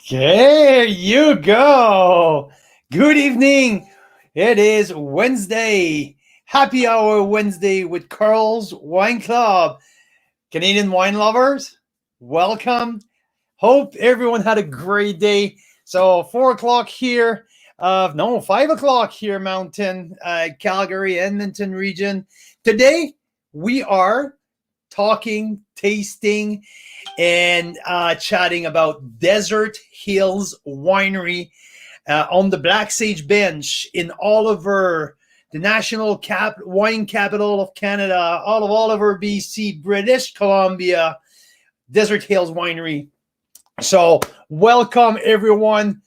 There you go. Good evening. It is Wednesday. Happy Hour Wednesday with Carl's Wine Club. Canadian wine lovers, welcome. Hope everyone had a great day. So 4 o'clock here, 5 o'clock here, Mountain, Calgary, Edmonton region. Today we are talking, tasting, and chatting about Desert Hills Winery on the Black Sage Bench in Oliver, the national wine capital of Canada, all of Oliver, BC, British Columbia, Desert Hills Winery. So, welcome everyone.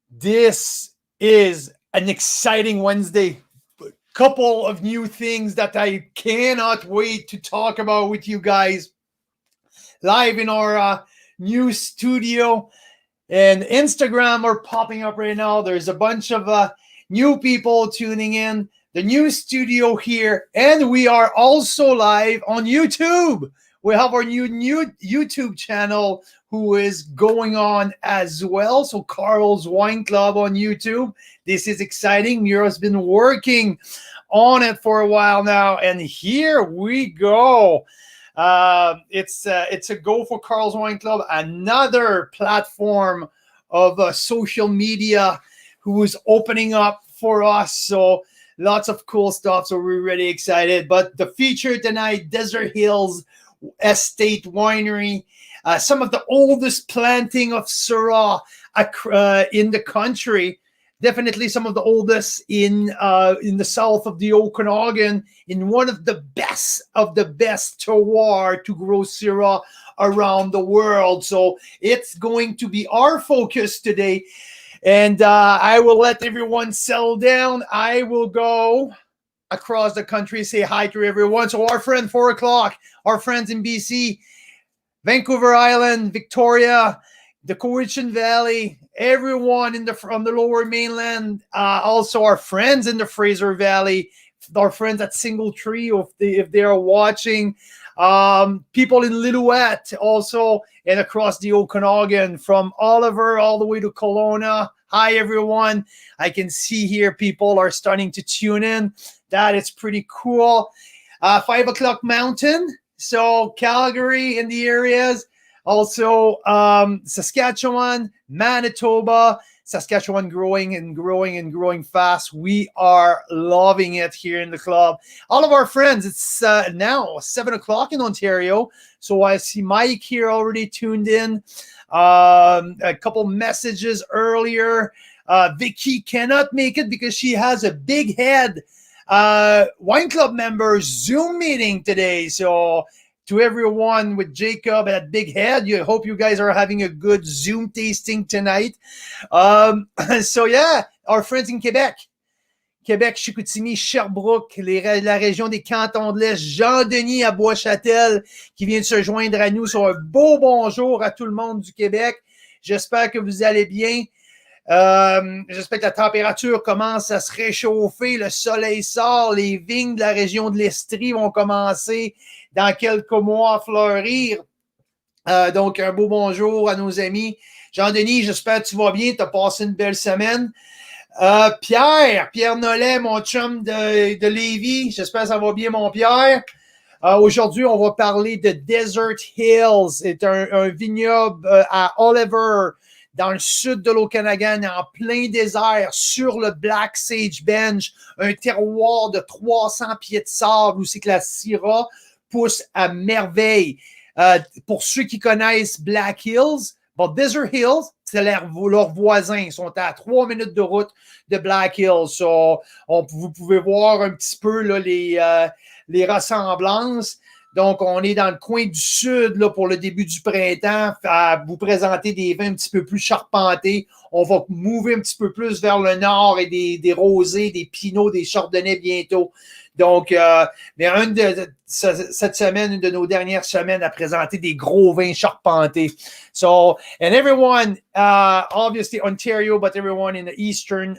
This is an exciting Wednesday. Couple of new things that I cannot wait to talk about with you guys live in our new studio, and Instagram are popping up right now. There's a bunch of new people tuning in the new studio here, and we are also live on YouTube. We have our new YouTube channel who is going on as well. So Carl's Wine Club on YouTube. This is exciting. Mira's been working on it for a while now, and here we go. It's a go for Carl's Wine Club, another platform of social media who is opening up for us. So lots of cool stuff. So we're really excited. But the feature tonight, Desert Hills Estate Winery, some of the oldest planting of Syrah in the country. Definitely some of the oldest in the south of the Okanagan, in one of the best terroir to grow Syrah around the world. So it's going to be our focus today. And I will let everyone settle down. I will go across the country, say hi to everyone. So our friend 4 o'clock, our friends in BC, Vancouver Island, Victoria, the Cowichan Valley, everyone from the Lower Mainland, also our friends in the Fraser Valley, our friends at Single Tree, if they are watching, people in Lillooet also, and across the Okanagan, from Oliver all the way to Kelowna. Hi, everyone. I can see here people are starting to tune in. That is pretty cool. 5 o'clock Mountain, so Calgary in the areas. Also, Saskatchewan, Manitoba, Saskatchewan growing fast. We are loving it here in the club. All of our friends, it's now 7 o'clock in Ontario. So I see Mike here already tuned in. A couple messages earlier. Vicky cannot make it because she has a Big Head Wine Club members Zoom meeting today. So to everyone with Jacob at Big Head, I hope you guys are having a good Zoom tasting tonight. So yeah, our friends in Quebec, Chicoutimi, Sherbrooke, la région des Cantons de l'Est, Jean-Denis à Bois-Châtel qui vient de se joindre à nous. So un beau bonjour à tout le monde du Québec. J'espère que vous allez bien. J'espère que la température commence à se réchauffer, le soleil sort, les vignes de la région de l'Estrie vont commencer dans quelques mois à fleurir. Donc, un beau bonjour à nos amis. Jean-Denis, j'espère que tu vas bien, tu as passé une belle semaine. Pierre Nollet, mon chum de Lévis, j'espère que ça va bien, mon Pierre. Aujourd'hui, on va parler de Desert Hills. C'est un vignoble à Oliver, dans le sud de l'Okanagan, en plein désert, sur le Black Sage Bench, un terroir de 300 pieds de sable où c'est que la Syrah pousse à merveille. Pour ceux qui connaissent Black Hills, Desert Hills, c'est leurs voisins. Ils sont à 3 minutes de route de Black Hills. So, vous pouvez voir un petit peu là, les ressemblances. Donc, on est dans le coin du sud là, pour le début du printemps, à vous présenter des vins un petit peu plus charpentés. On va mouver un petit peu plus vers le nord et des rosés, des pinots, des chardonnays bientôt. Donc, mais cette semaine, une de nos dernières semaines, a présenté des gros vins charpentés. So, and everyone, obviously Ontario, but everyone in the eastern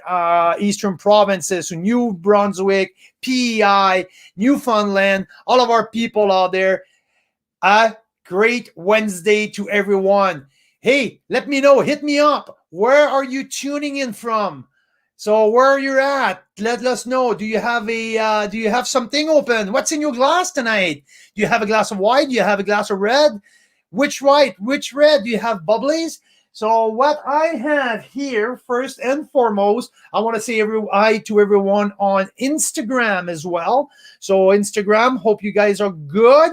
provinces, so New Brunswick, PEI, Newfoundland, all of our people out there, a great Wednesday to everyone. Hey, let me know. Hit me up. Where are you tuning in from? So where you're at, let us know. Do you have something open? What's in your glass tonight? Do you have a glass of white? Do you have a glass of red? Which white? Which red? Do you have bubblies? So what I have here, first and foremost, I want to say hi to everyone on Instagram as well. So Instagram, hope you guys are good.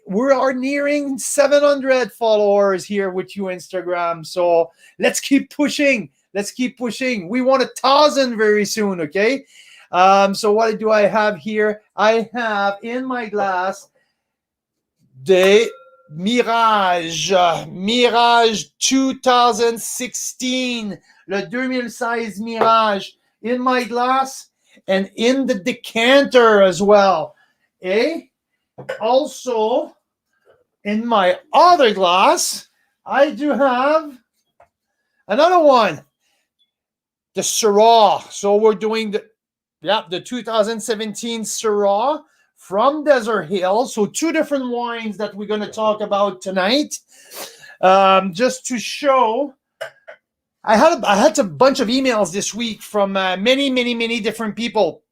We are nearing 700 followers here with you, Instagram. So let's keep pushing. Let's keep pushing. We want 1,000 very soon, okay? So what do I have here? I have in my glass the Mirage, Mirage 2016, le 2016 Mirage in my glass and in the decanter as well. Eh? Also, in my other glass, I do have another one, the Syrah. So we're doing the 2017 Syrah from Desert Hill. So two different wines that we're going to talk about tonight. Just to show, I had a bunch of emails this week from many different people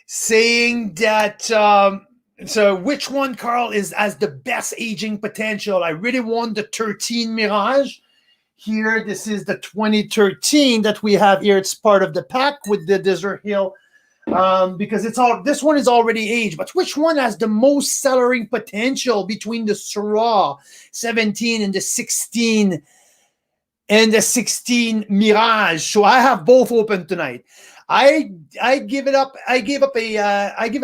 saying that so which one, Carl, has the best aging potential? I really want the 13 Mirage. Here, this is the 2013 that we have here. It's part of the pack with the Desert Hill because this one is already aged. But which one has the most cellaring potential between the Syrah 17 and the 16 Mirage? So I have both open tonight. I give a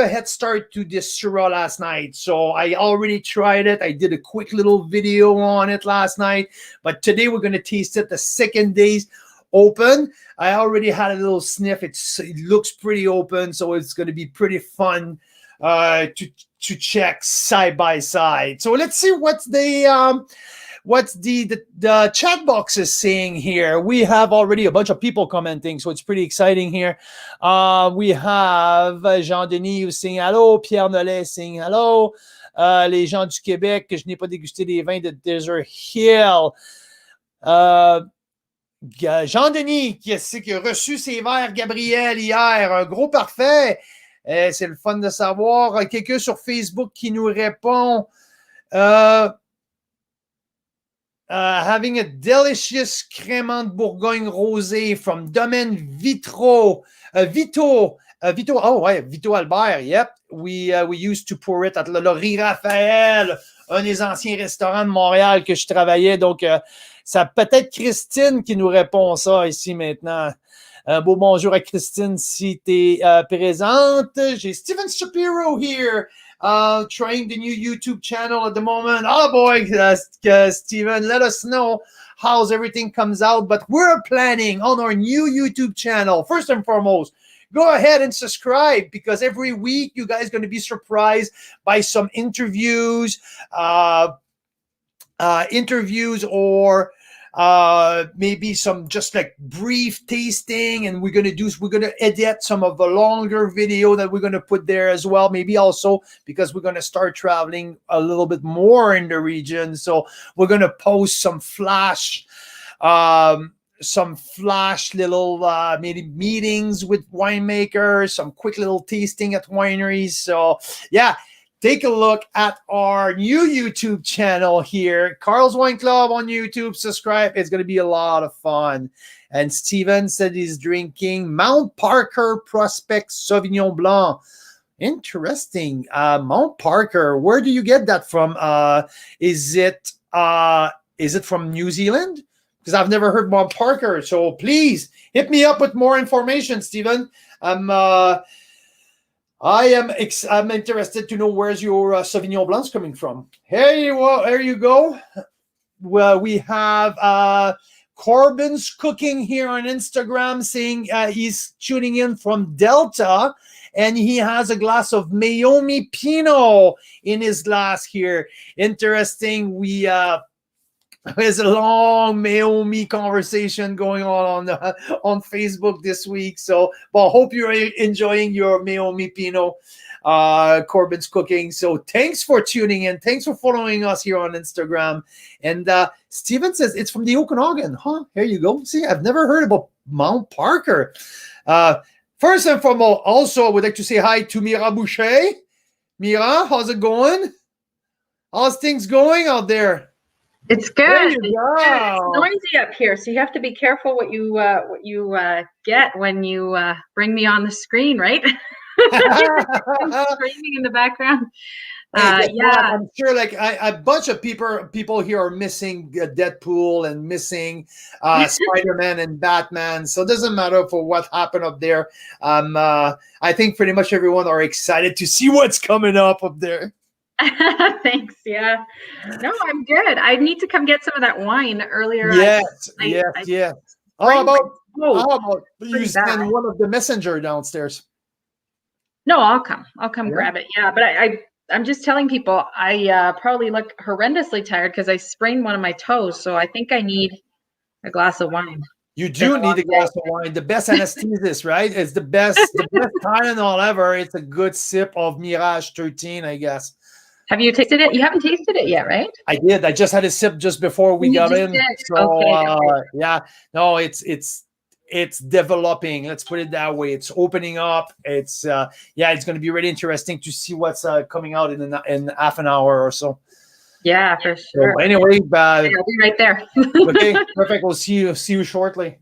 head start to this Syrah last night. So I already tried it. I did a quick little video on it last night. But today we're going to taste it the second day's open. I already had a little sniff. It looks pretty open. So it's going to be pretty fun to check side by side. So let's see what's the chat box is saying here. We have already a bunch of people commenting, so it's pretty exciting here. We have Jean-Denis who's saying hello, Pierre Nollet saying hello, les gens du Québec, que je n'ai pas dégusté des vins de Desert Hill. Jean-Denis qui a reçu ses verres Gabriel hier, un gros parfait. C'est le fun de savoir. Quelqu'un sur Facebook qui nous répond. Having a delicious crément de Bourgogne rosé from Domaine Vito. Vito Albert. Yep, we used to pour it at le Riz Raphaël, un des anciens restaurants de Montréal que je travaillais. Donc, ça peut-être Christine qui nous répond ça ici maintenant. Un beau bonjour à Christine si tu es présente. J'ai Steven Shapiro here. Trying the new YouTube channel at the moment. Oh boy, Steven, let us know how's everything comes out. But we're planning on our new YouTube channel. First and foremost, go ahead and subscribe because every week you guys are going to be surprised by some interviews, or maybe some just like brief tasting, and we're going to edit some of the longer video that we're going to put there as well. Maybe also because we're going to start traveling a little bit more in the region. So we're going to post some flash little maybe meetings with winemakers, some quick little tasting at wineries. So yeah, take a look at our new YouTube channel here, Carl's Wine Club on YouTube. Subscribe. It's going to be a lot of fun. And Steven said he's drinking Mount Parker Prospect Sauvignon Blanc. Interesting. Mount Parker. Where do you get that from? Is it from New Zealand? Because I've never heard Mount Parker. So please hit me up with more information, Steven. I'm interested to know where's your Sauvignon Blancs coming from. Here you go. Well, we have Corbin's Cooking here on Instagram saying he's tuning in from Delta, and he has a glass of Meiomi Pinot in his glass here. Interesting. There's a long Naomi conversation going on Facebook this week. So, well, hope you're enjoying your Naomi Pinot, Corbin's cooking. So, thanks for tuning in. Thanks for following us here on Instagram. And Steven says it's from the Okanagan. Huh? Here you go. See, I've never heard about Mount Parker. First and foremost, also, I would like to say hi to Mira Boucher. Mira, how's it going? How's things going out there? It's good. It's noisy up here, so you have to be careful what you get when you bring me on the screen, right? Screaming in the background. Yeah, I'm sure like a bunch of people here are missing Deadpool and missing Spider-Man and Batman. So it doesn't matter for what happened up there. I think pretty much everyone are excited to see what's coming up there. Thanks. Yeah. No, I'm good. I need to come get some of that wine earlier. Yes. How about you send one of the messenger downstairs? No, I'll come grab it. Yeah, but I'm just telling people I probably look horrendously tired because I sprained one of my toes. So I think I need a glass of wine. You do need a glass of wine. The best anesthesis, right? It's the best Tylenol ever. It's a good sip of Mirage 13, I guess. Have you tasted it? You haven't tasted it yet, right? I did. I just had a sip just before we got in. So okay. Yeah, no, it's developing. Let's put it that way. It's opening up. It's it's going to be really interesting to see what's coming out in half an hour or so. Yeah, for sure. So anyway, I'll be right there. Okay, perfect. We'll see you shortly.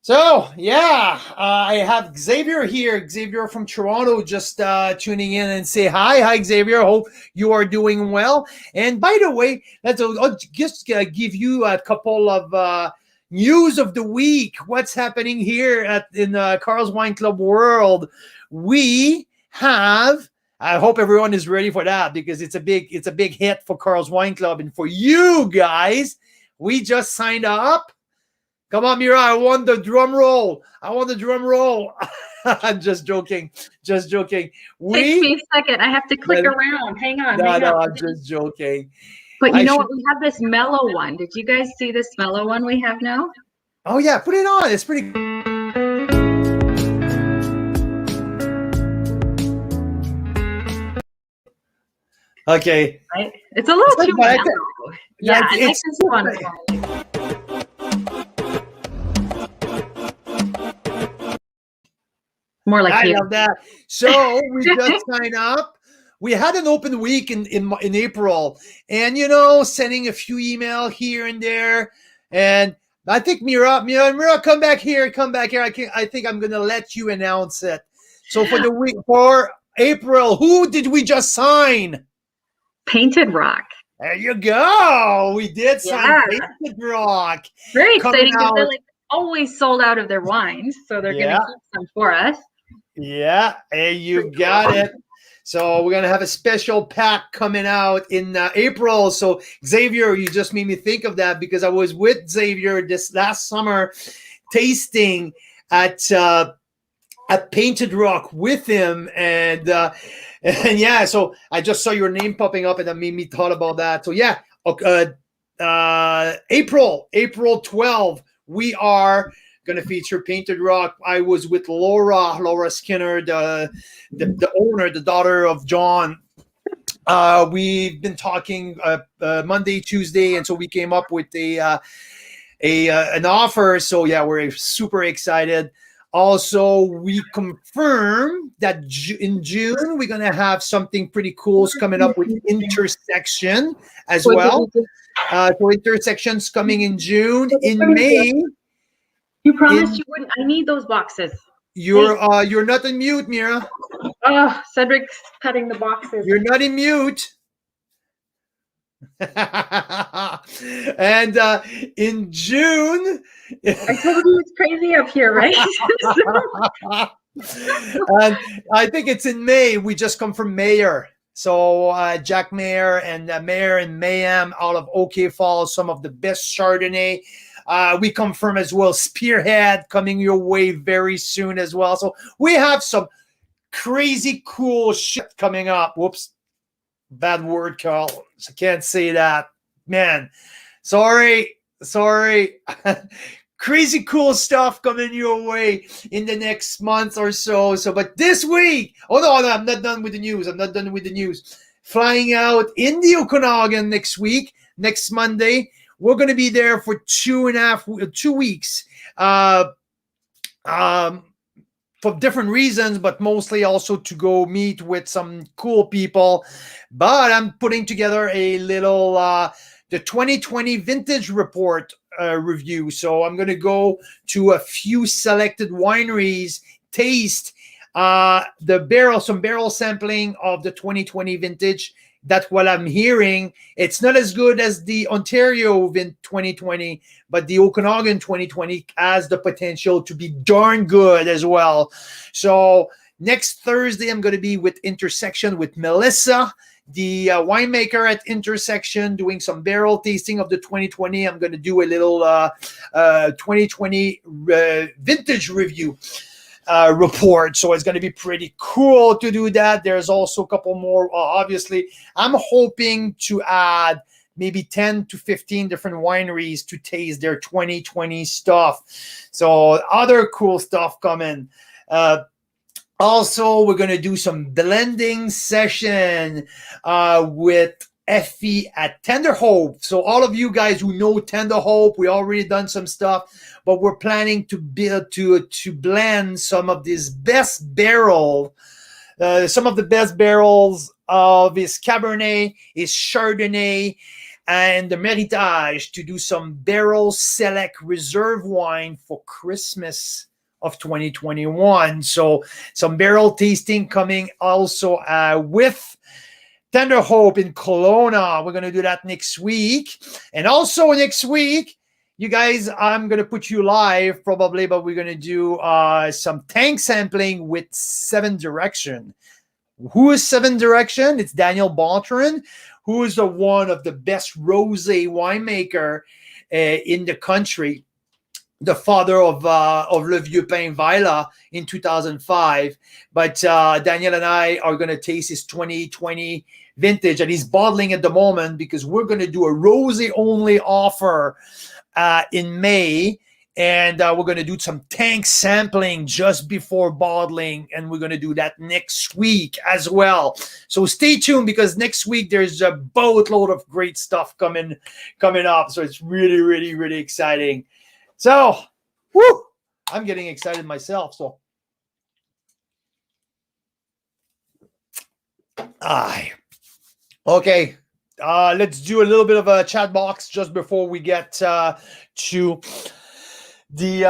So, I have Xavier here. Xavier from Toronto just tuning in and say hi. Hi, Xavier. Hope you are doing well. And by the way, I'll just give you a couple of news of the week. What's happening here in Carl's Wine Club world? We have, I hope everyone is ready for that because it's a big hit for Carl's Wine Club. And for you guys, we just signed up. Come on, Mira, I want the drum roll. I'm just joking. Takes me a second. I have to click around. Hang on. No, I'm just joking. But you know what? We have this mellow one. Did you guys see this mellow one we have now? Oh, yeah. Put it on. It's pretty. Okay. Right? It's a little too mellow. Yeah, I like this one. More like I love that. So we just signed up. We had an open week in April, and sending a few email here and there. And I think Mira, come back here. I think I'm gonna let you announce it. So for the week for April, who did we just sign? Painted Rock. There you go. We did sign Painted Rock. Very exciting because they're always sold out of their wines, so they're gonna keep some for us. Yeah, hey, you got it. So we're gonna have a special pack coming out in April. So Xavier, you just made me think of that because I was with Xavier this last summer, tasting at Painted Rock with him, and so I just saw your name popping up, and that made me thought about that. So April 12, we are going to feature Painted Rock. I was with Laura Skinner, the owner, the daughter of John. We've been talking Monday, Tuesday, and so we came up with an offer. So we're super excited. Also, we confirm that in June we're gonna have something pretty cool coming up with Intersection as well. So Intersection's coming in June. In May. You promised you wouldn't. I need those boxes. You're not in mute, Mira. Oh, Cedric's cutting the boxes. You're not in mute. And in June, I told you it's crazy up here, right? And I think it's in May. We just come from Mayor. So Jack Mayer and Mayer and Mayhem out of OK Falls, some of the best Chardonnay. We confirm as well Spearhead coming your way very soon as well. So we have some crazy cool shit coming up. Whoops. Bad word, Carl. I can't say that. Man. Sorry. Crazy cool stuff coming your way in the next month or so. But this week, no, I'm not done with the news. Flying out in the Okanagan next week, next Monday. We're going to be there for 2 weeks. For different reasons, but mostly also to go meet with some cool people. But I'm putting together a little the 2020 vintage report review. So I'm going to go to a few selected wineries, taste some barrel sampling of the 2020 vintage. That's what I'm hearing. It's not as good as the Ontario 2020, but the Okanagan 2020 has the potential to be darn good as well. So next Thursday, I'm going to be with Intersection with Melissa, the winemaker at Intersection, doing some barrel tasting of the 2020. I'm going to do a little 2020 vintage review report. So it's going to be pretty cool to do that. There's also a couple more. Obviously, I'm hoping to add maybe 10 to 15 different wineries to taste their 2020 stuff. So other cool stuff coming. Also, we're going to do some blending session with Effie at Tender Hope. So all of you guys who know Tender Hope, we already done some stuff, but we're planning to blend some of this best barrel, some of the best barrels of his Cabernet, his Chardonnay, and the Meritage to do some barrel select reserve wine for Christmas of 2021. So some barrel tasting coming also with Tender Hope in Kelowna. We're going to do that next week. And also next week, you guys, I'm going to put you live probably, but we're going to do some tank sampling with Seven Direction. Who is Seven Direction? It's Daniel Bonterin, who is one of the best rosé winemaker in the country. The father of Le Vieux Pain Vaila in 2005. But Daniel and I are going to taste his 2020 vintage, and he's bottling at the moment because we're going to do a rosé only offer in May, and we're going to do some tank sampling just before bottling, and we're going to do that next week as well. So stay tuned, because next week there's a boatload of great stuff coming up. So it's really, really, really exciting. So, I'm getting excited myself. So, okay. Let's do a little bit of a chat box just before we get to the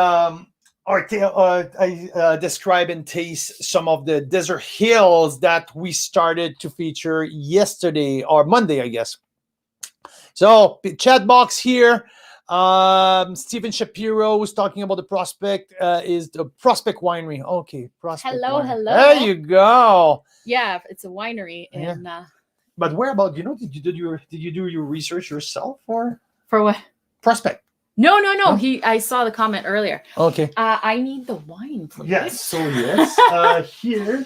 I describe and taste some of the desert hills that we started to feature yesterday or Monday, I guess. So, chat box here. Stephen Shapiro was talking about the Prospect, is the Prospect Winery. Okay, Prospect. Hello. There you go. Yeah, it's a winery in. But where about? Did you do your research yourself for what? Prospect? No. Huh? I saw the comment earlier. Okay. I need the wine, please. Yes. So yes, here,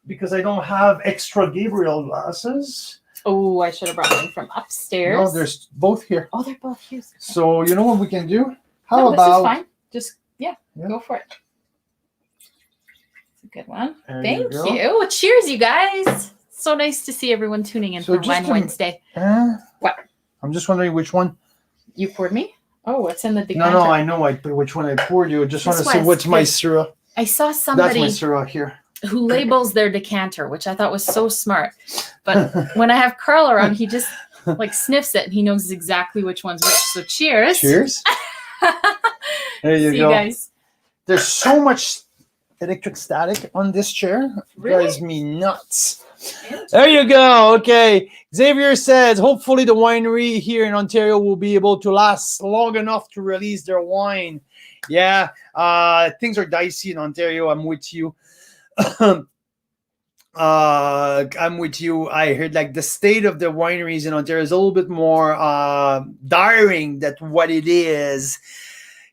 because I don't have extra Gabriel glasses. Oh, I should have brought one from upstairs. No, there's both here. Oh, they're both here. Okay. So you know what we can do? How about? This is fine. Just go for it. It's a good one. Thank you. Cheers, you guys. So nice to see everyone tuning in for Wine Wednesday. What? I'm just wondering which one. You poured me? Oh, what's in the decanter? No, I know which one I poured you. I just want to see what's my Syrah. I saw somebody. That's my Syrah here. Who labels their decanter, which I thought was so smart. But when I have Carl around, he just sniffs it and he knows exactly which one's which. So cheers. Cheers. There you go. See you guys. There's so much electric static on this chair. It drives me nuts. There you go. Okay. Xavier says, hopefully the winery here in Ontario will be able to last long enough to release their wine. Yeah. Things are dicey in Ontario. I'm with you. I'm with you. I heard the state of the wineries in Ontario is a little bit more dire than what it is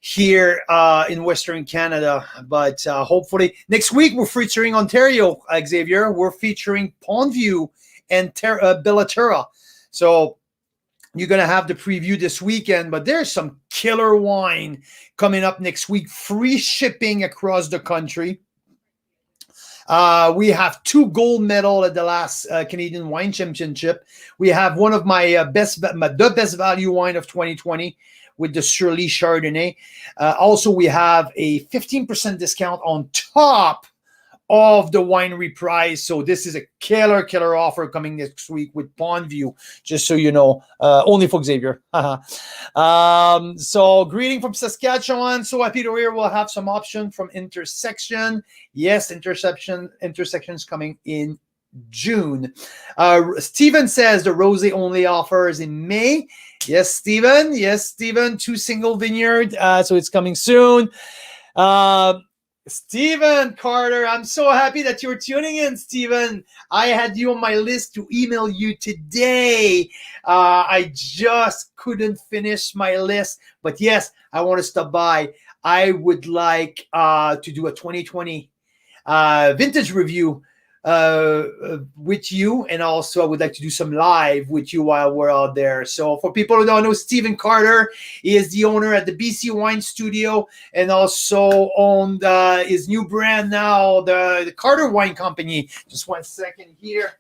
here in Western Canada. But hopefully next week we're featuring Ontario, Xavier. We're featuring Pondview and Bellaterra. So You're going to have the preview this weekend, but there's some killer wine coming up next week. Free shipping across the country. We have 2 gold medals at the last Canadian Wine Championship. We have one of my the best value wine of 2020 with the Syrah Chardonnay. Also, we have a 15% discount on top of the winery price. So this is a killer offer coming next week with Pondview, just so you know, only for Xavier. So greeting from Saskatchewan. So happy to hear we'll have some option from Intersection. Yes, Intersection's coming in June. Steven says the rosé only offers in May. Yes, Steven. 2 single vineyard. So it's coming soon. Stephen Carter, I'm so happy that you're tuning in, Stephen. I had you on my list to email you today. I just couldn't finish my list. But yes, I want to stop by. I would like to do a 2020 vintage review with you, and also I would like to do some live with you while we're out there. So for people who don't know, Stephen Carter, he is the owner at the BC Wine Studio, and also owned his new brand now, the Carter Wine Company. Just 1 second here.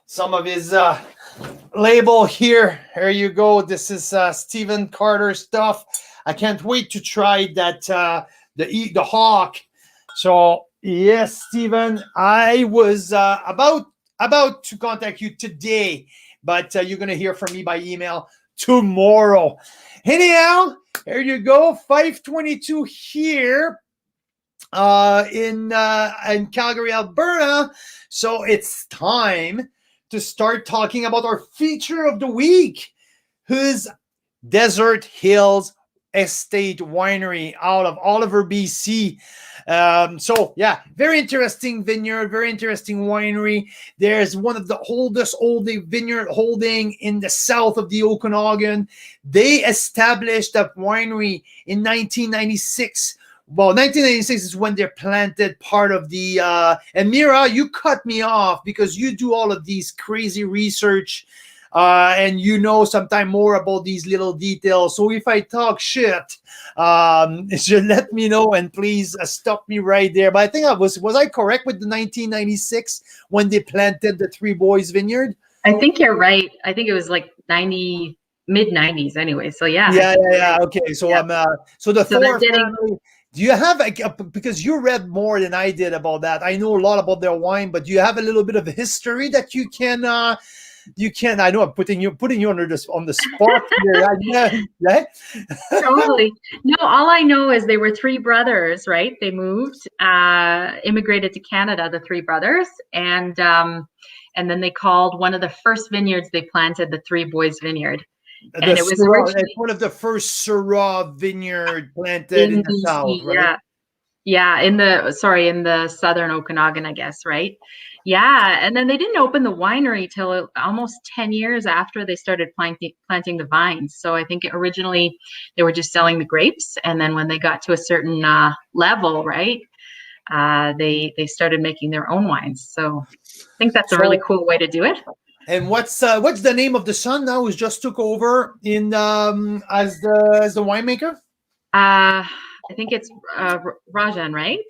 Some of his label here. Here you go. This is Stephen Carter stuff. I can't wait to try that the Hawk. So yes, Stephen, I was about to contact you today, but you're gonna hear from me by email tomorrow. Anyhow, here you go, 5:22 here in Calgary, Alberta. So it's time to start talking about our feature of the week, who's Desert Hills Estate Winery out of Oliver, BC. So yeah, very interesting vineyard, very interesting winery. There's one of the oldest vineyard holding in the south of the Okanagan. They established that winery in 1996. Well, 1996 is when they planted part of the and Mira, you cut me off because you do all of these crazy research. And you know sometime more about these little details. So if I talk shit, just let me know and please stop me right there. But I think was I correct with the 1996 when they planted the Three Boys Vineyard? I think you're right. I think it was like mid 90s anyway. So yeah. Yeah. Okay. So yeah. So the Thor family. Do you have because you read more than I did about that? I know a lot about their wine, but do you have a little bit of history that you can? I know I'm putting you on the spot here. Right? Totally. No, all I know is they were 3 brothers, right? They moved, immigrated to Canada, the 3 brothers, and then they called one of the first vineyards they planted the Three Boys Vineyard. And it was originally one of the first Syrah vineyard planted in the south, right? Yeah, in the southern Okanagan, I guess, right? Yeah, and then they didn't open the winery till almost 10 years after they started planting the vines. So I think originally they were just selling the grapes, and then when they got to a certain level, right, they started making their own wines. So I think that's a really cool way to do it. And what's the name of the son now who's just took over in as the winemaker? I think it's Rajan, right?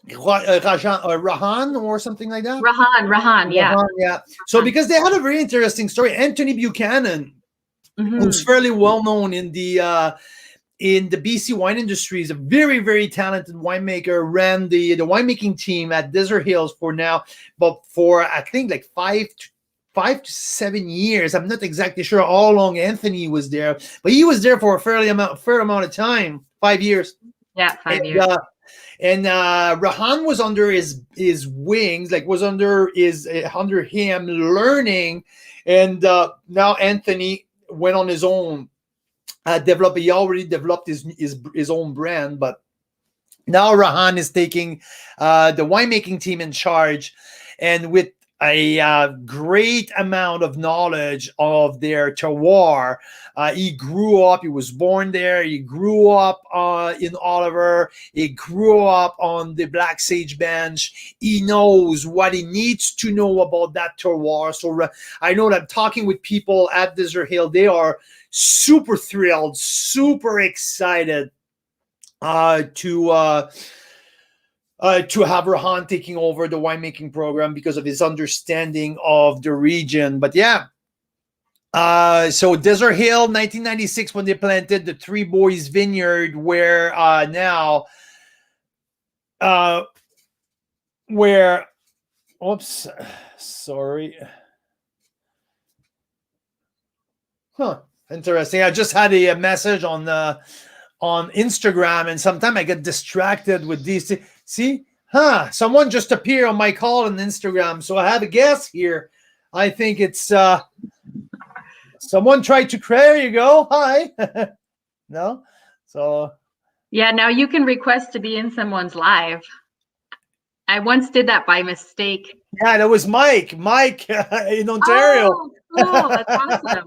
Rahan or something like that. Rahan, yeah. Rahan, yeah. So because they had a very interesting story, Anthony Buchanan, who's fairly well known in the BC wine industry, is a very, very talented winemaker. Ran the winemaking team at Desert Hills for I think like 5 to 7 years. I'm not exactly sure how long Anthony was there, but he was there for a fair amount of time. 5 years. Yeah, 5 years. And Rahan was under his wings, like was under him learning, and now Anthony went on his own. He already developed his own brand, but now Rahan is taking the winemaking team in charge, and with a great amount of knowledge of their terroir. He grew up, he was born there, he grew up in Oliver, he grew up on the Black Sage Bench. He knows what he needs to know about that terroir. So I know that talking with people at Desert Hill, they are super thrilled, super excited to have Rahan taking over the winemaking program because of his understanding of the region. But yeah, so Desert Hill, 1996, when they planted the Three Boys Vineyard, where oops, sorry. Huh, interesting. I just had a message on Instagram, and sometimes I get distracted with these. See, someone just appeared on my call on Instagram, so I have a guess here. I think it's someone tried to create. There you go. Hi. No, so yeah. Now you can request to be in someone's live. I once did that by mistake. Yeah, that was Mike. Mike in Ontario. Oh, cool. That's awesome.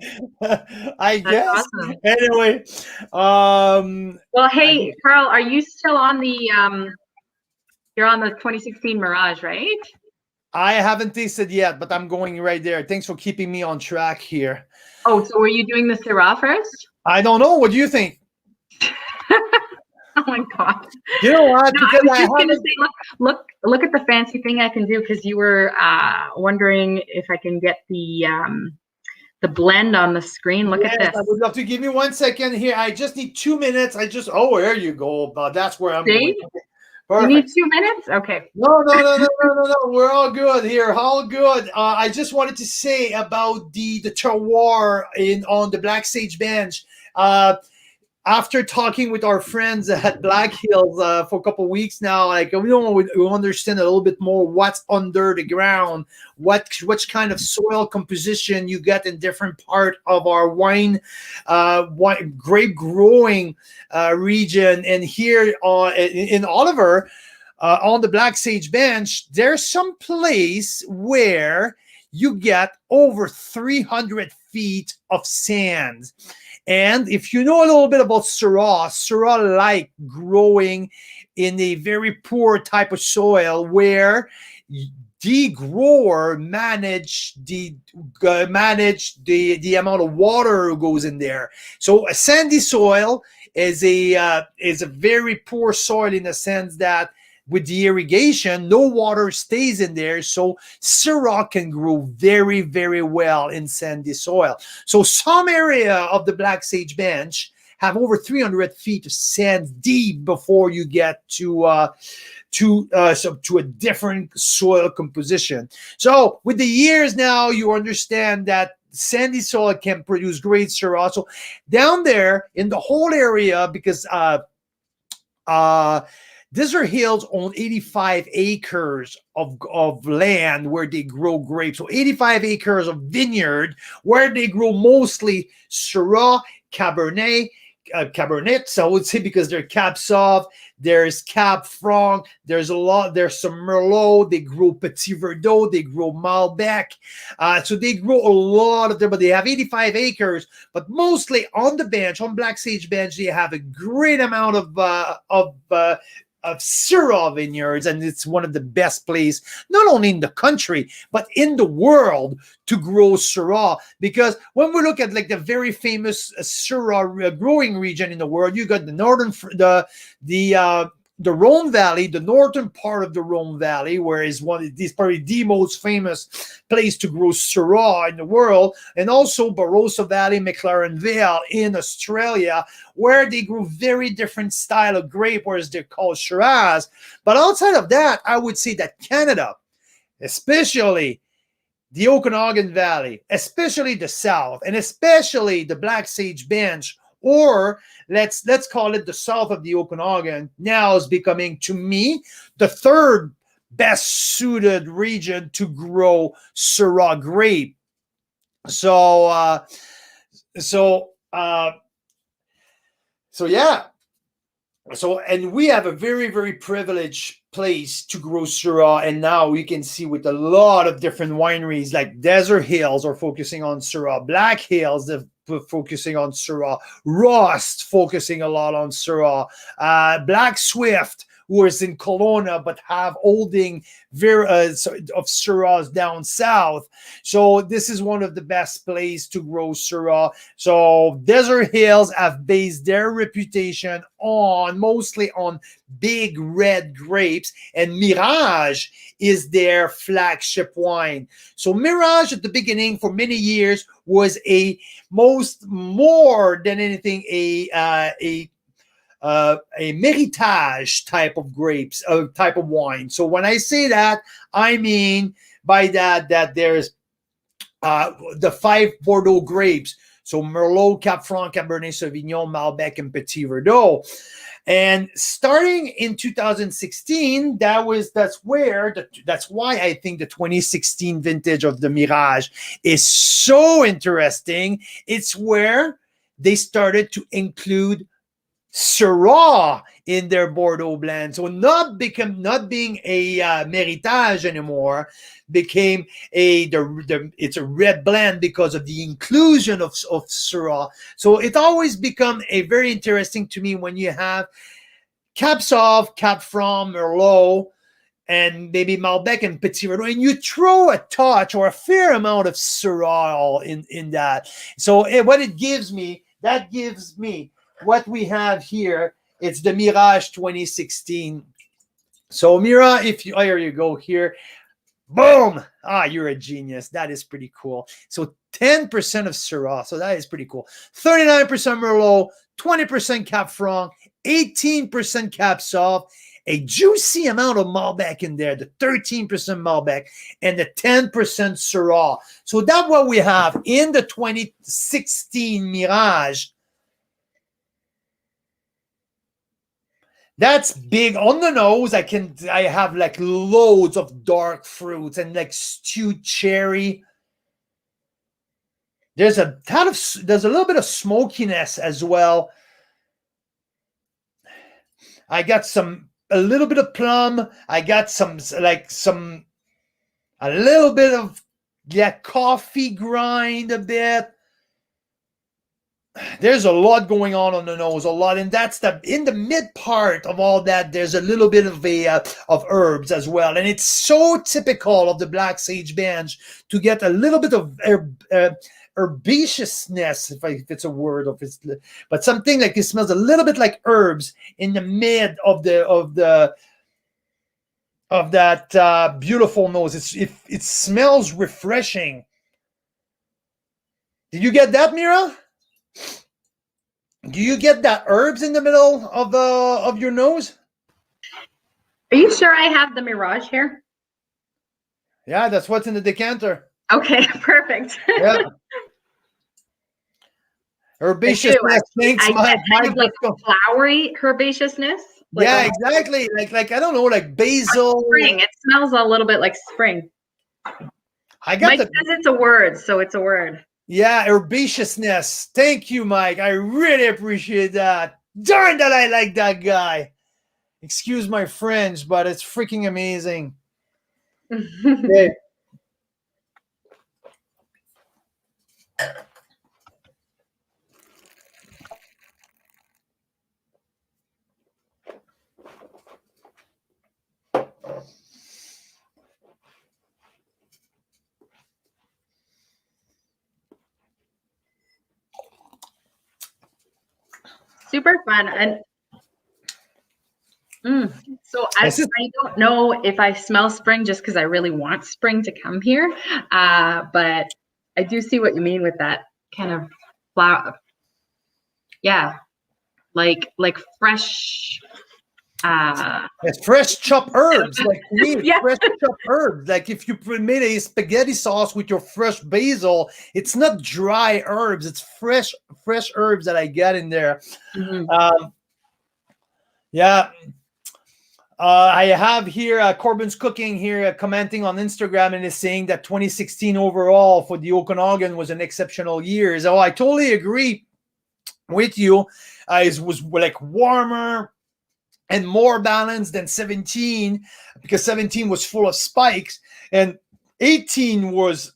I guess. Awesome. Anyway, well, hey, Carl, are you still on the you're on the 2016 Mirage, right? I haven't tasted yet, but I'm going right there. Thanks for keeping me on track here. Oh, so were you doing the Syrah first? I don't know. What do you think? Oh my God. You know what? No, I was just going to say, look at the fancy thing I can do, because you were wondering if I can get the blend on the screen. Look at this. I would love to. Give me 1 second here. I just need 2 minutes. Oh, there you go. That's where I'm going. Okay. Perfect. You need 2 minutes? Okay. No. We're all good here. All good. I just wanted to say about the terroir on the Black Sage Bench. After talking with our friends at Black Hills for a couple of weeks now, like we understand a little bit more what's under the ground, which kind of soil composition you get in different part of our wine grape growing region. And here in Oliver, on the Black Sage Bench, there's some place where you get over 300 feet of sand. And if you know a little bit about Syrah like growing in a very poor type of soil where the grower manage the amount of water goes in there. So a sandy soil is a very poor soil in the sense that with the irrigation, no water stays in there. So Syrah can grow very, very well in sandy soil. So some area of the Black Sage Bench have over 300 feet of sand deep before you get to a different soil composition. So with the years now, you understand that sandy soil can produce great Syrah. So down there in the whole area, because Desert Hills own 85 acres of land where they grow grapes. So 85 acres of vineyard where they grow mostly Syrah, Cabernet, so I would say, because they're Cab Sauv, there's Cab Franc, there's some Merlot, they grow Petit Verdot, they grow Malbec. So they grow a lot of them, but they have 85 acres, but mostly on the bench, on Black Sage Bench, they have a great amount of Syrah vineyards, and it's one of the best places, not only in the country, but in the world to grow Syrah. Because when we look at like the very famous Syrah growing region in the world, you got the northern, the Rhone Valley, the northern part of the Rhone Valley, where is one of these probably the most famous place to grow Syrah in the world, and also Barossa Valley, McLaren Vale in Australia, where they grow very different style of grape, whereas they're called Shiraz. But outside of that, I would say that Canada, especially the Okanagan Valley, especially the South, and especially the Black Sage Bench, or let's call it the south of the Okanagan, now is becoming, to me, the third best suited region to grow Syrah grape. So yeah. So, and we have a very, very privileged place to grow Syrah. And now we can see with a lot of different wineries, like Desert Hills are focusing on Syrah, Black Hills, they're focusing on Syrah, Rust focusing a lot on Syrah, Black Swift, who is in Kelowna but have holding of Syrahs down south. So this is one of the best places to grow Syrah. So Desert Hills have based their reputation mostly on big red grapes, and Mirage is their flagship wine. So Mirage at the beginning for many years was more than anything a Meritage type of grapes, type of wine. So when I say that, I mean by that there's the 5 Bordeaux grapes. So Merlot, Cap Franc, Cabernet Sauvignon, Malbec, and Petit Verdot. And starting in 2016, that's why I think the 2016 vintage of the Mirage is so interesting. It's where they started to include Syrah in their Bordeaux blend. So not being a Meritage anymore, became it's a red blend because of the inclusion of Syrah. So it always become a very interesting to me when you have Cap Sauv, Cap Franc, Merlot, and maybe Malbec and Petit Verdot, and you throw a touch or a fair amount of Syrah in that. So what it gives me, what we have here, it's the Mirage 2016. So Mira, here you go here. Boom! You're a genius. That is pretty cool. So 10% of Syrah. So that is pretty cool. 39% Merlot, 20% Cap Franc, 18% Cap Sauv, a juicy amount of Malbec in there, the 13% Malbec, and the 10% Syrah. So that's what we have in the 2016 Mirage. That's big on the nose. I have like loads of dark fruits and like stewed cherry. There's a little bit of smokiness as well. I got a little bit of plum. I got a little bit of coffee grind a bit. There's a lot going on the nose, a lot, and that's in the mid part of all that. There's a little bit of herbs as well, and it's so typical of the Black Sage Bench to get a little bit of herbaceousness, if it's a word, but something like it smells a little bit like herbs in the mid of that beautiful nose. It smells refreshing. Did you get that, Mira? Do you get that herbs in the middle of your nose? Are you sure I have the Mirage here? Yeah, that's what's in the decanter. Okay, perfect. Yeah. Herbaceousness. Thanks, I get like flowery herbaceousness. Like yeah, exactly. Like I don't know, like basil. Spring. It smells a little bit like spring. Mike says it's a word, so it's a word. Yeah, herbaceousness. Thank you, Mike. I really appreciate that. Darn that I like that guy. Excuse my French, but it's freaking amazing. Okay. Super fun. And so I don't know if I smell spring just because I really want spring to come here, but I do see what you mean with that kind of flower. Yeah, like fresh. It's fresh chopped herbs, like fresh chopped herbs. Like if you made a spaghetti sauce with your fresh basil, it's not dry herbs; it's fresh herbs that I get in there. Mm-hmm. I have here Corbin's Cooking here commenting on Instagram and is saying that 2016 overall for the Okanagan was an exceptional year. So I totally agree with you. It was like warmer. and more balanced than 17, because 17 was full of spikes and 18 was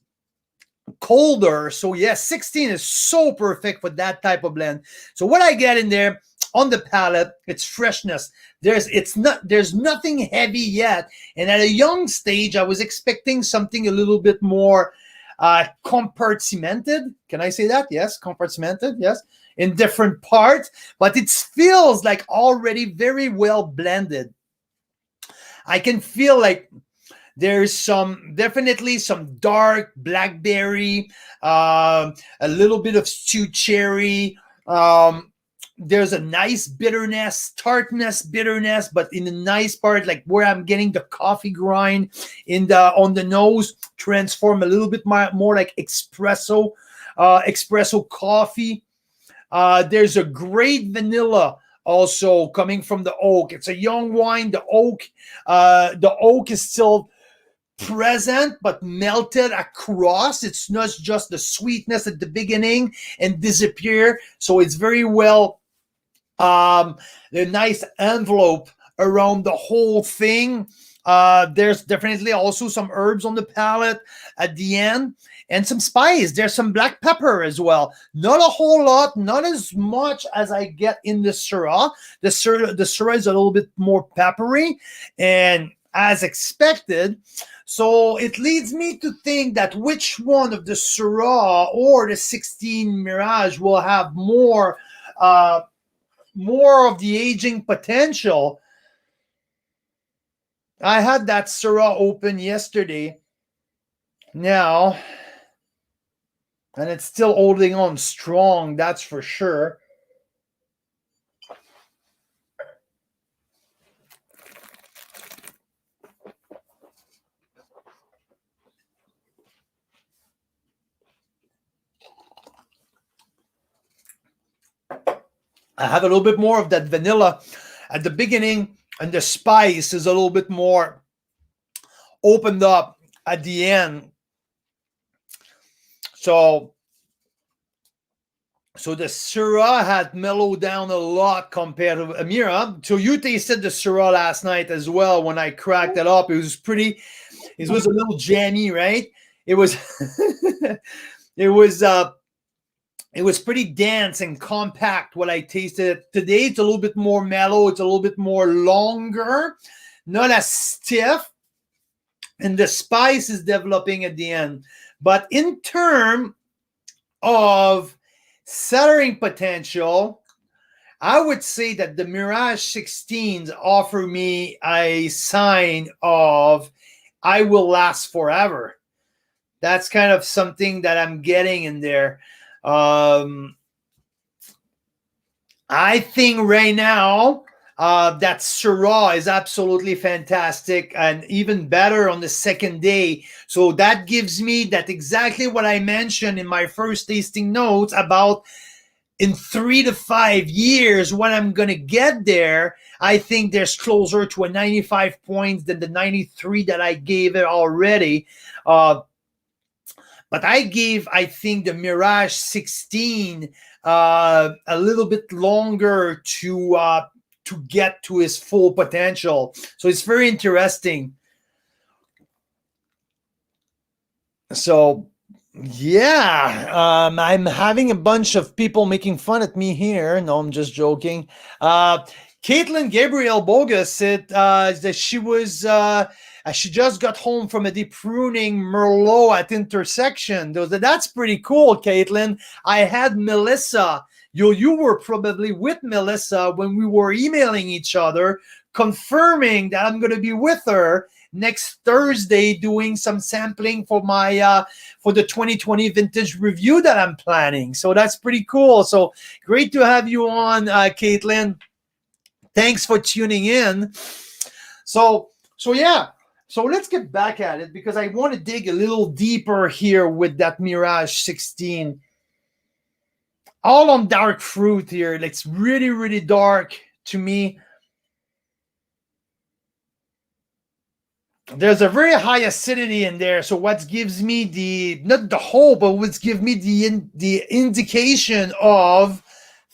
colder. So yes, 16 is so perfect for that type of blend. So what I get in there on the palate, it's freshness. There's nothing heavy yet. And at a young stage, I was expecting something a little bit more compartmented. Can I say that? Yes, compartmented. Yes, in different parts, but it feels like already very well blended. I can feel like there's definitely some dark blackberry, a little bit of stewed cherry. There's a nice bitterness, tartness, bitterness, but in the nice part, like where I'm getting the coffee grind on the nose, transform a little bit more like espresso coffee. There's a great vanilla also coming from the oak. It's a young wine. The oak is still present but melted across. It's not just the sweetness at the beginning and disappear. So it's very well the nice envelope around the whole thing. There's definitely also some herbs on the palate at the end and some spice. There's some black pepper as well. Not a whole lot, not as much as I get in the Syrah. The Syrah is a little bit more peppery and as expected. So it leads me to think that which one of the Syrah or the 16 Mirage will have more of the aging potential. I had that Syrah open yesterday now, and it's still holding on strong, that's for sure. I have a little bit more of that vanilla at the beginning, and the spice is a little bit more opened up at the end. So the Syrah had mellowed down a lot compared to Amira. So you tasted the Syrah last night as well. When I cracked it up, it was a little jammy, right? It was it was pretty dense and compact what I tasted. Today, it's a little bit more mellow. It's a little bit more longer, not as stiff. And the spice is developing at the end. But in terms of cellaring potential, I would say that the Mirage 16s offer me a sign of I will last forever. That's kind of something that I'm getting in there. I think right now that Syrah is absolutely fantastic and even better on the second day. So that gives me that exactly what I mentioned in my first tasting notes about in 3 to 5 years when I'm going to get there. I think there's closer to a 95 points than the 93 that I gave it already. But I think the Mirage 16 a little bit longer to get to his full potential. So it's very interesting. So yeah, I'm having a bunch of people making fun at me here. No, I'm just joking. Caitlin Gabriel Bogus said that she just got home from a deep pruning Merlot at Intersection. That's pretty cool, Caitlin. I had Melissa. You were probably with Melissa when we were emailing each other, confirming that I'm going to be with her next Thursday doing some sampling for my for the 2020 vintage review that I'm planning. So that's pretty cool. So great to have you on, Caitlin. Thanks for tuning in. So yeah. So let's get back at it because I want to dig a little deeper here with that Mirage 16. All on dark fruit here. It's really, really dark to me. There's a very high acidity in there. So what gives me not the hope, but what gives me the indication of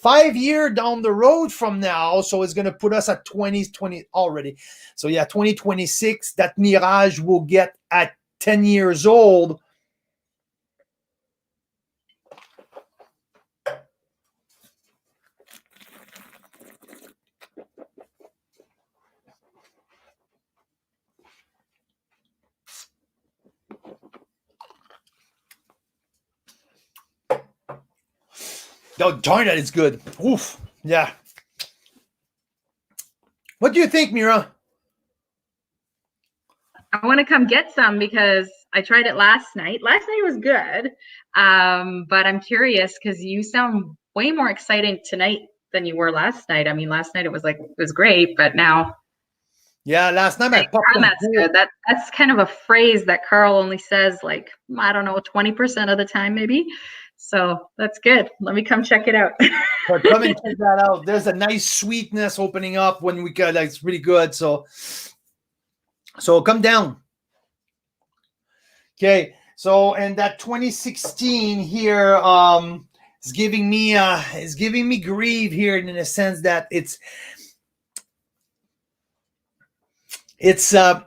5 year down the road from now. So it's going to put us at 2020 already. So yeah, 2026, that Mirage will get at 10 years old. Oh, darn it, it's good. Oof. Yeah. What do you think, Mira? I want to come get some because I tried it last night. Last night was good. But I'm curious because you sound way more excited tonight than you were last night. I mean, last night it was great, but now. Yeah, last night I popped them. That's good. That's kind of a phrase that Carl only says like, I don't know, 20% of the time maybe. So that's good. Let me come check it out. But come and check that out. There's a nice sweetness opening up when we got, like, it's really good. So come down. Okay. So, and that 2016 here is giving me grief here, in a sense that it's darn,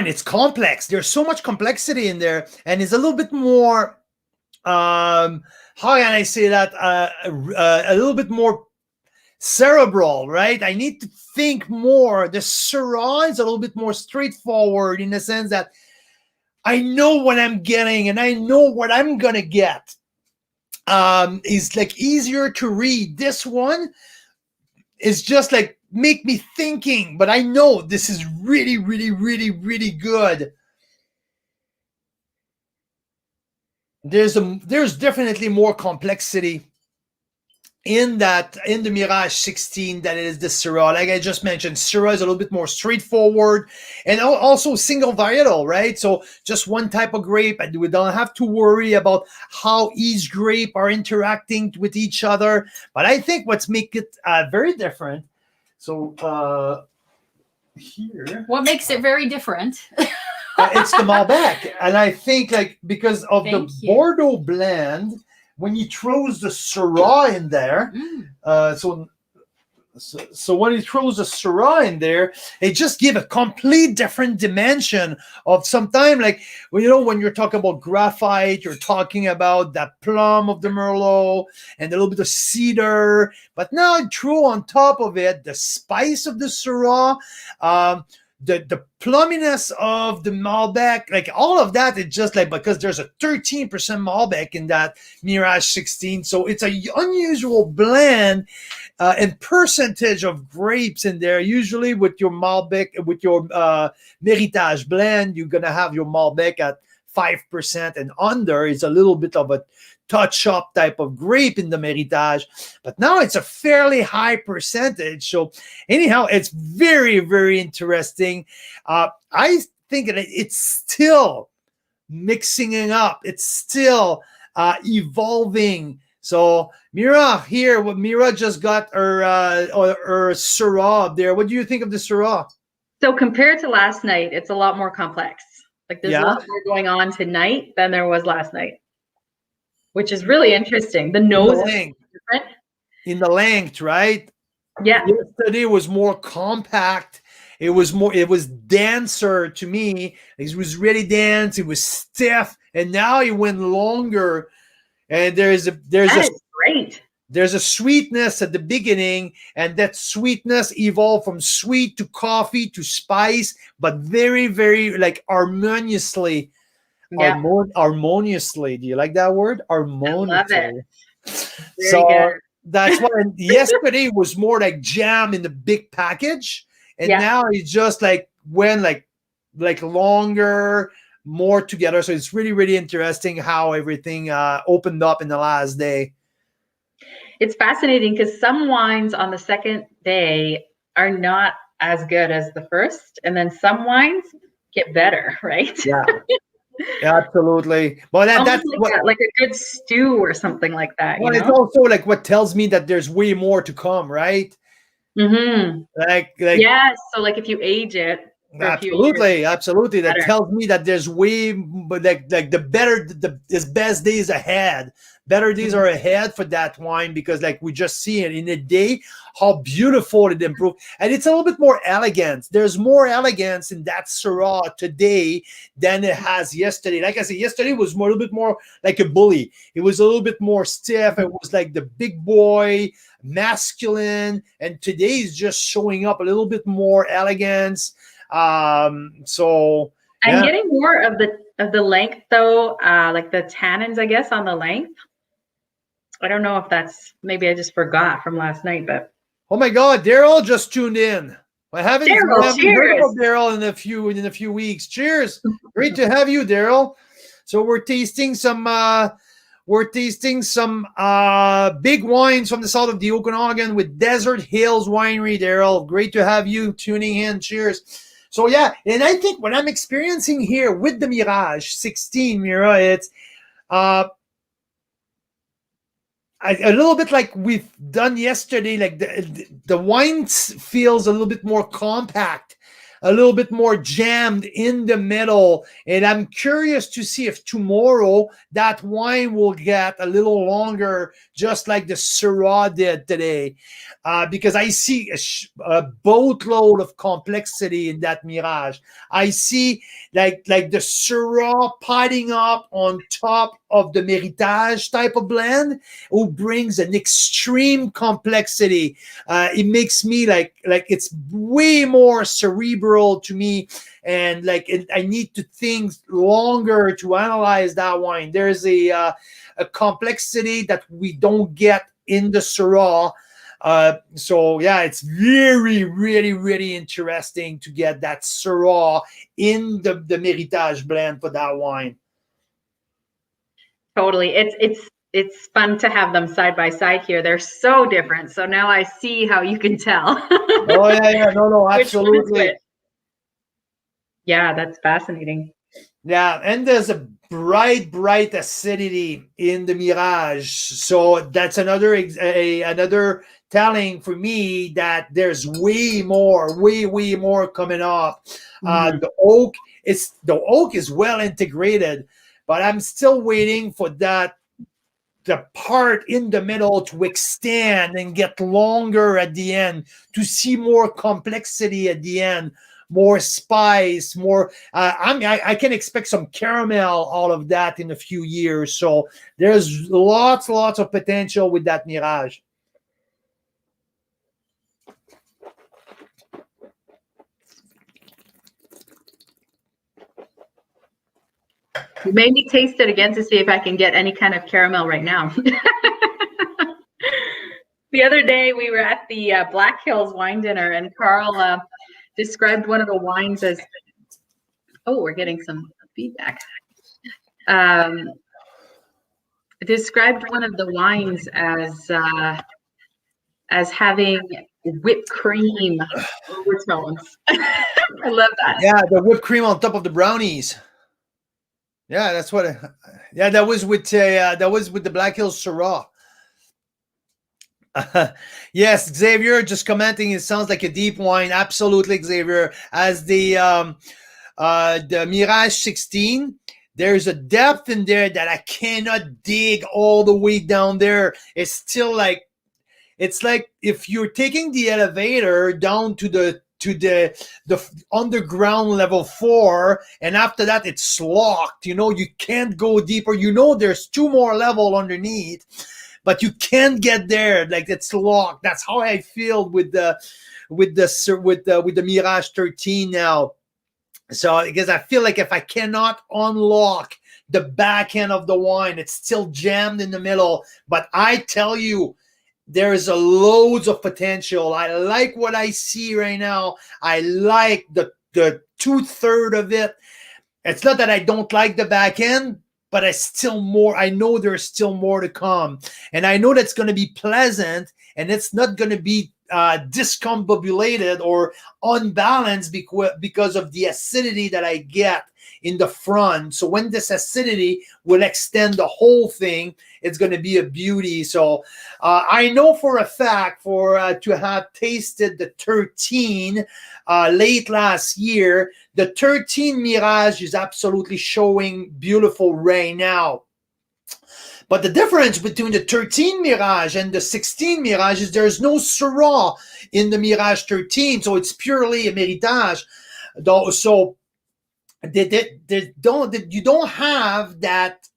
it's complex. There's so much complexity in there, and it's a little bit more how can I say that, a little bit more cerebral, right? I need to think more. The Syrah is a little bit more straightforward, in the sense that I know what I'm getting and I know what I'm gonna get. It's like easier to read. This one is just like make me thinking, but I know this is really, really, really, really good. There's definitely more complexity in the Mirage 16 than it is the Syrah. Like I just mentioned, Syrah is a little bit more straightforward, and also single varietal, right? So just one type of grape, and we don't have to worry about how each grape are interacting with each other. But I think what's make it very different. So here, What makes it very different? it's the Malbec, and I think like because of the Bordeaux blend, when you throws the Syrah in there, so when he throws the Syrah in there, it just give a complete different dimension of sometimes, like, well, you know, when you're talking about graphite, you're talking about that plum of the Merlot and a little bit of cedar, but now you throw on top of it the spice of the Syrah, the plumminess of the Malbec, like all of that, it's just like, because there's a 13% Malbec in that Mirage 16, so it's a unusual blend and percentage of grapes in there. Usually with your Malbec, with your Méritage blend, you're gonna have your Malbec at 5% and under. It's a little bit of a touch-up type of grape in the Méritage, but now it's a fairly high percentage. So anyhow, it's very, very interesting. I think it's still mixing it up. It's still evolving. So Mira here, what Mira just got her Syrah up there. What do you think of the Syrah? So compared to last night, it's a lot more complex. Like there's a lot more going on tonight than there was last night, which is really interesting. The nose is different. In the length, right? Yeah. Yesterday was more compact. It was denser to me. It was really dense. It was stiff, and now it went longer. And there's great. There's a sweetness at the beginning, and that sweetness evolved from sweet to coffee to spice, but very, very like harmoniously. Yeah. Harmoniously. Do you like that word? Harmoniously. I love it. So good. That's why yesterday was more like jam in the big package, and now it's just like went like longer, more together. So it's really, really interesting how everything opened up in the last day. It's fascinating because some wines on the second day are not as good as the first, and then some wines get better, right? Yeah. Absolutely. Well, that's like a good stew or something like that. Well, it's also like what tells me that there's way more to come, right? Mm-hmm. Like yeah. So like if you age it, for a few years. Absolutely. That Better. tells me that there's way, but like the better, his best days ahead. Better days are ahead for that wine because, like we just see it in a day, how beautiful it improved, and it's a little bit more elegant. There's more elegance in that Syrah today than it has yesterday. Like I said, yesterday was more, a little bit more like a bully. It was a little bit more stiff. It was like the big boy, masculine, and today is just showing up a little bit more elegance. So I'm yeah. getting more of the length though, like the tannins, I guess, on the length. I don't know if that's, maybe I just forgot from last night, but Oh my God, Daryl just tuned in. I haven't heard Cheers. about Daryl in a few weeks. Cheers. Great to have you, Daryl. So we're tasting some big wines from the south of the Okanagan with Desert Hills Winery, Daryl. Great to have you tuning in. Cheers. So yeah, and I think what I'm experiencing here with the Mirage 16, Mira, it's a little bit like we've done yesterday. Like the wine feels a little bit more compact, a little bit more jammed in the middle. And I'm curious to see if tomorrow that wine will get a little longer, just like the Syrah did today. Because I see a boatload of complexity in that Mirage. I see like the Syrah piling up on top of the Méritage type of blend, who brings an extreme complexity. It makes me like it's way more cerebral to me, and like I need to think longer to analyze that wine. There's a complexity that we don't get in the Syrah. So yeah, it's really interesting to get that Syrah in the Méritage blend for that wine. Totally. It's fun to have them side by side here. They're so different. So now I see how you can tell. Oh yeah, no, absolutely. Yeah, that's fascinating. Yeah, and there's a bright acidity in the Mirage. So that's another telling for me that there's way more coming up. The oak is well integrated, but I'm still waiting for the part in the middle to extend and get longer at the end, to see more complexity at the end, more spice, more. I can expect some caramel, all of that in a few years. So there's lots of potential with that Mirage. You made me taste it again to see if I can get any kind of caramel right now. The other day we were at the Black Hills wine dinner, and Carl described one of the wines as, oh, we're getting some feedback. Described one of the wines as having whipped cream overtones. I love that. Yeah, the whipped cream on top of the brownies. Yeah, that's what. Yeah, that was with the Black Hills Syrah. Yes, Xavier just commenting. It sounds like a deep wine. Absolutely, Xavier. As the Mirage 16, there's a depth in there that I cannot dig all the way down there. It's still like, it's like if you're taking the elevator down to the underground level 4, and after that it's locked. You can't go deeper. There's 2 more level underneath, but you can't get there. Like, it's locked. That's how I feel with the Mirage 13 now. So because I feel like if I cannot unlock the back end of the wine, it's still jammed in the middle. But I tell you, there is loads of potential. I like what I see right now. I like the 2/3 of it. It's not that I don't like the back end, but I know there's still more to come. And I know that's going to be pleasant, and it's not going to be discombobulated or unbalanced because of the acidity that I get in the front. So when this acidity will extend the whole thing, it's going to be a beauty. So I know for a fact to have tasted the 13 late last year, the 13 Mirage is absolutely showing beautiful right now. But the difference between the 13 Mirage and the 16 Mirage is there's no Syrah in the Mirage 13, so it's purely a Méritage. So you don't have that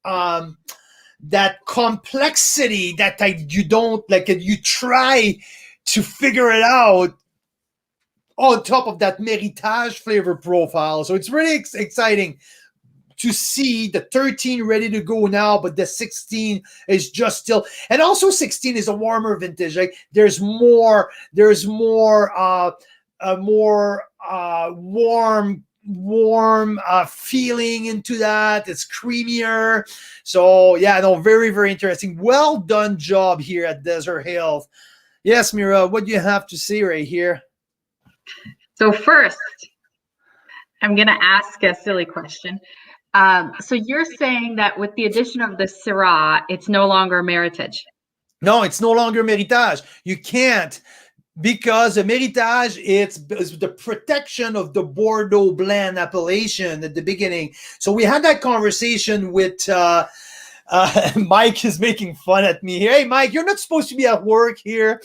that complexity that you don't like. You try to figure it out on top of that Méritage flavor profile. So it's really exciting to see the 13 ready to go now, but the 16 is just still, and also 16 is a warmer vintage. Like there's more warm feeling into that. It's creamier. So yeah, no, very, very interesting. Well done job here at Desert Hills. Yes, Mira, what do you have to say right here? So first, I'm going to ask a silly question. So you're saying that with the addition of the Syrah, it's no longer Méritage? No, it's no longer Méritage. You can't, because the Méritage, it's the protection of the Bordeaux blend appellation at the beginning. So we had that conversation with Mike is making fun at me here. Hey, Mike, you're not supposed to be at work here.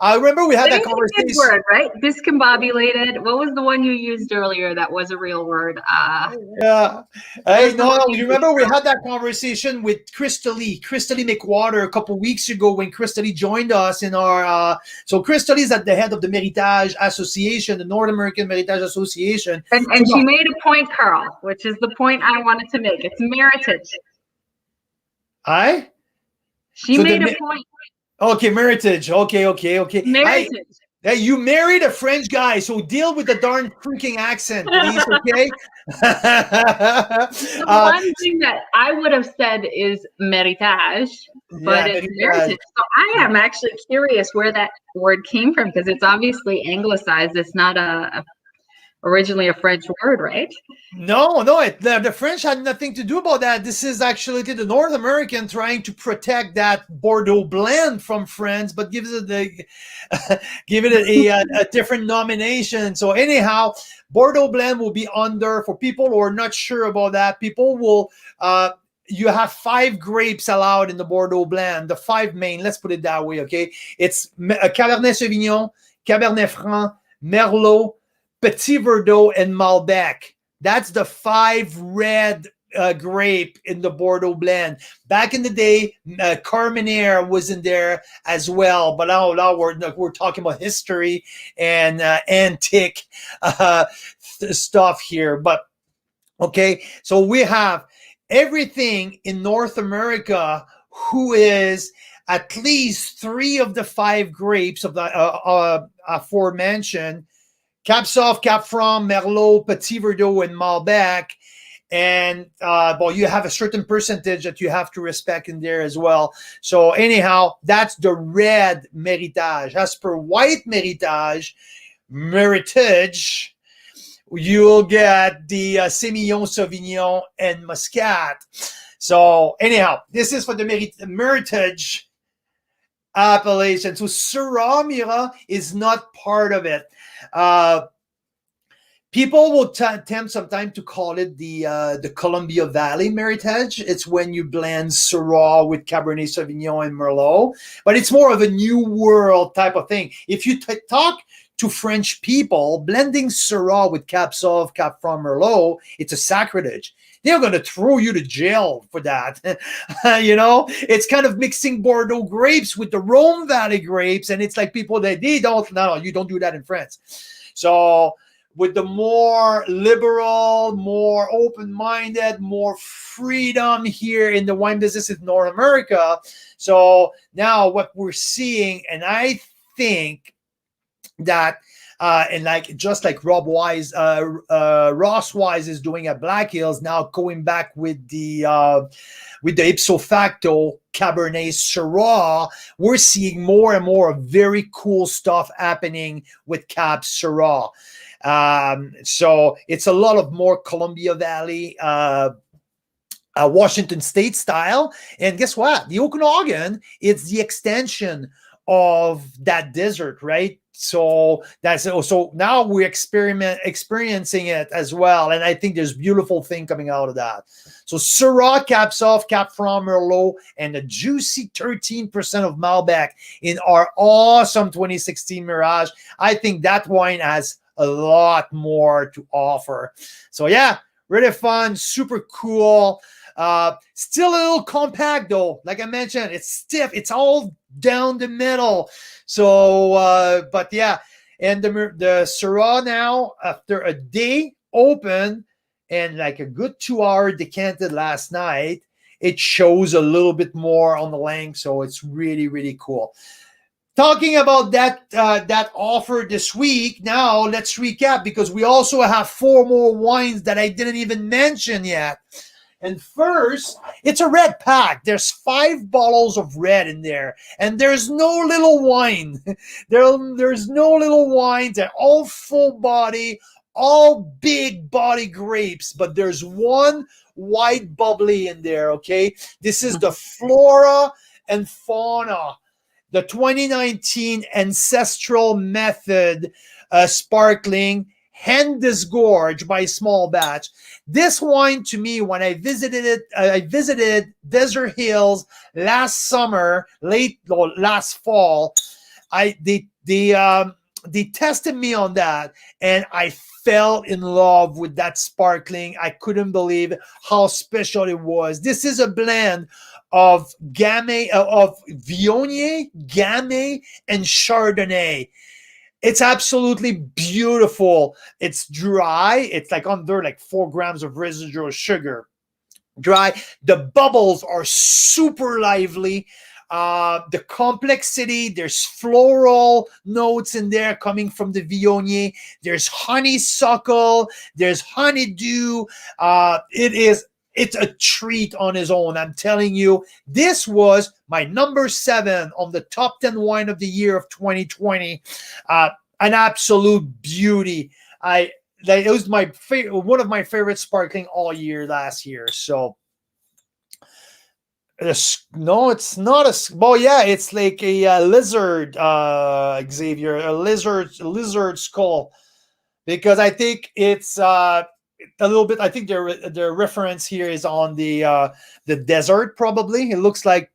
I remember we had that conversation. Good word, right? Discombobulated. What was the one you used earlier that was a real word? Yeah. Hey, no, you remember we had that conversation with Crystalie McWater a couple weeks ago when Crystalie joined us in our. So Crystalie is at the head of the Méritage Association, the North American Méritage Association. And she made a point, Carl, which is the point I wanted to make. It's Méritage. She made a point. Okay, Méritage. Okay. Méritage. Hey, you married a French guy, so deal with the darn freaking accent, please, okay? The one thing that I would have said is Méritage, but it's Méritage. So I am actually curious where that word came from, because it's obviously anglicized. It's not originally a French word, right? No, the French had nothing to do about that. This is actually the North American trying to protect that Bordeaux blend from France, but gives it a different nomination. So anyhow, Bordeaux blend will be under, for people who are not sure about that, people will you have 5 grapes allowed in the Bordeaux blend, the 5 main, let's put it that way, okay? It's Cabernet Sauvignon, Cabernet Franc, Merlot, Petit Verdot, and Malbec. That's the 5 red grape in the Bordeaux blend. Back in the day, Carmenere was in there as well. But now we're talking about history and antique stuff here. But okay, so we have everything in North America who is at least 3 of the 5 grapes of the aforementioned. Cap Sauv, Cap Franc, Merlot, Petit Verdot, and Malbec. And you have a certain percentage that you have to respect in there as well. So anyhow, that's the red Méritage. As per white Méritage, you'll get the Semillon, Sauvignon, and Muscat. So anyhow, this is for the Méritage appellation. So Syrah Mira is not part of it. People will attempt sometimes to call it the Columbia Valley Méritage. It's when you blend Syrah with Cabernet Sauvignon and Merlot, but it's more of a new world type of thing. If you talk to French people, blending Syrah with Cap Sauv, Cap Franc, Merlot, it's a sacrilege. They're going to throw you to jail for that. It's kind of mixing Bordeaux grapes with the Rhone Valley grapes. And it's like people that you don't do that in France. So with the more liberal, more open-minded, more freedom here in the wine business in North America. So now what we're seeing, and I think that and like just like Ross Wise is doing at Black Hills now, going back with the ipso facto Cabernet Syrah, we're seeing more and more very cool stuff happening with Cab Syrah. So it's a lot of more Columbia Valley, Washington State style. And guess what? The Okanagan, it's the extension of that desert, right? So now we're experiencing it as well, and I think there's beautiful thing coming out of that. So Syrah caps off Cap Franc Merlot and a juicy 13% of Malbec in our awesome 2016 Mirage. I think that wine has a lot more to offer. So yeah, really fun, super cool. Still a little compact though. Like I mentioned, it's stiff. It's all down the middle. So, but yeah, and the Syrah now, after a day open and like a good 2-hour decanted last night, it shows a little bit more on the length. So it's really, really cool. Talking about that offer this week, now let's recap, because we also have 4 more wines that I didn't even mention yet. And first, it's a red pack. There's 5 bottles of red in there, and there's no little wine. There's no little wines. They're all full body, all big body grapes, but there's one white bubbly in there, okay? This is the Flora and Fauna, the 2019 Ancestral Method Sparkling, hand disgorged by Small Batch. This wine, to me, when I visited Desert Hills last summer, last fall, they tested me on that, and I fell in love with that sparkling. I couldn't believe how special it was. This is a blend of Viognier, Gamay, and Chardonnay. It's absolutely beautiful. It's dry. It's like under like 4 grams of residual sugar. Dry. The bubbles are super lively. The complexity, there's floral notes in there coming from the Viognier. There's honeysuckle. There's honeydew. It's a treat on its own. I'm telling you, this was my number 7 on the top 10 wine of the year of 2020. An absolute beauty. It was my one of my favorite sparkling all year last year. So no, it's not a. Well, yeah, it's like a lizard, Xavier, a lizard skull, because I think it's a little bit. I think the reference here is on the desert. Probably it looks like,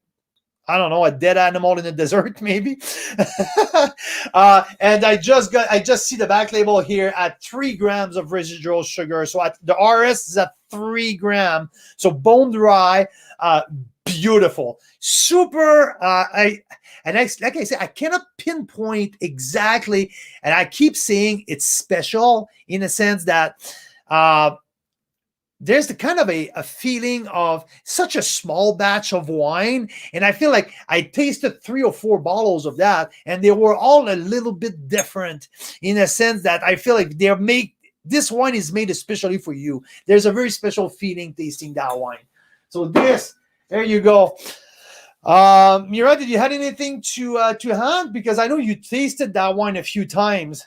I don't know, a dead animal in the desert, maybe. And I just see the back label here at 3 grams of residual sugar. So the RS is at 3 grams. So bone dry, beautiful, super. Like I said, I cannot pinpoint exactly, and I keep saying it's special in a sense that there's the kind of a feeling of such a small batch of wine. And I feel like I tasted 3 or 4 bottles of that, and they were all a little bit different in a sense that I feel like this wine is made especially for you. There's a very special feeling tasting that wine. So there you go. Mira, did you have anything to add? Because I know you tasted that wine a few times.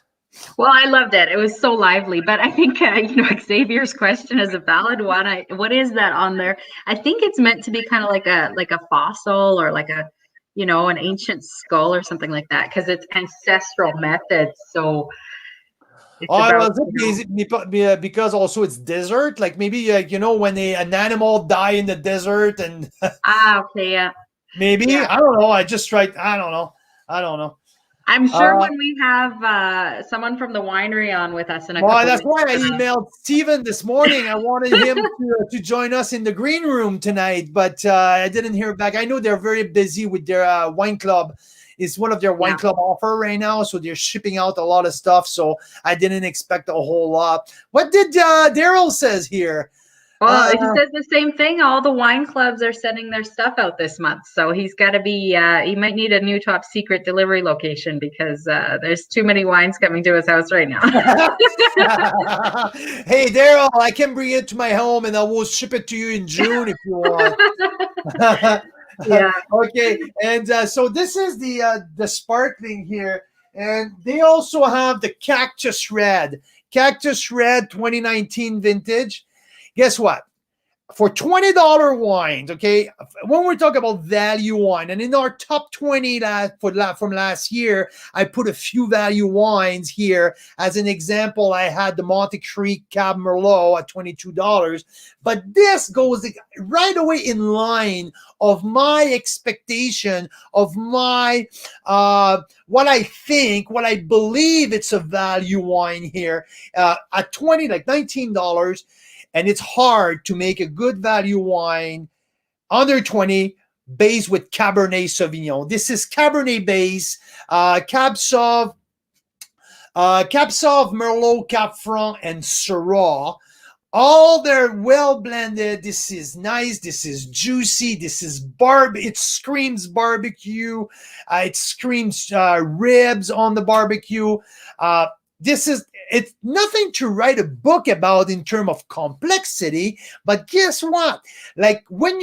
Well, I loved it. It was so lively. But I think, Xavier's question is a valid one. What is that on there? I think it's meant to be kind of like a fossil, or like a, an ancient skull or something like that, because it's ancestral methods. So it's because also it's desert, like maybe when an animal die in the desert and okay, yeah, maybe, yeah. I don't know. I just tried. I don't know. I'm sure when we have someone from the winery on with us in a couple that's why I emailed Steven this morning. I wanted him to join us in the green room tonight, but I didn't hear back. I know they're very busy with their wine club. It's one of their wine club offer right now, so they're shipping out a lot of stuff. So I didn't expect a whole lot. What did Daryl says here? Well, he says the same thing. All the wine clubs are sending their stuff out this month, so he's got to be. He might need a new top secret delivery location because there's too many wines coming to his house right now. Hey, Daryl, I can bring it to my home and I will ship it to you in June if you want. Yeah. Okay, and so this is the sparkling here, and they also have the Cactus Red 2019 vintage. Guess what? For $20 wines, okay, when we're talking about value wine, and in our top 20 from last year, I put a few value wines here. As an example, I had the Monte Creek Cab Merlot at $22, but this goes right away in line of my expectation of my what I believe it's a value wine here at 20, like $19. And it's hard to make a good value wine under 20 based with Cabernet Sauvignon. This is Cabernet base, Cab Sauv, Merlot, Cab Franc, and Syrah. All they're well blended. This is nice. This is juicy. This is it screams barbecue. It screams ribs on the barbecue. It's nothing to write a book about in terms of complexity, but guess what? Like when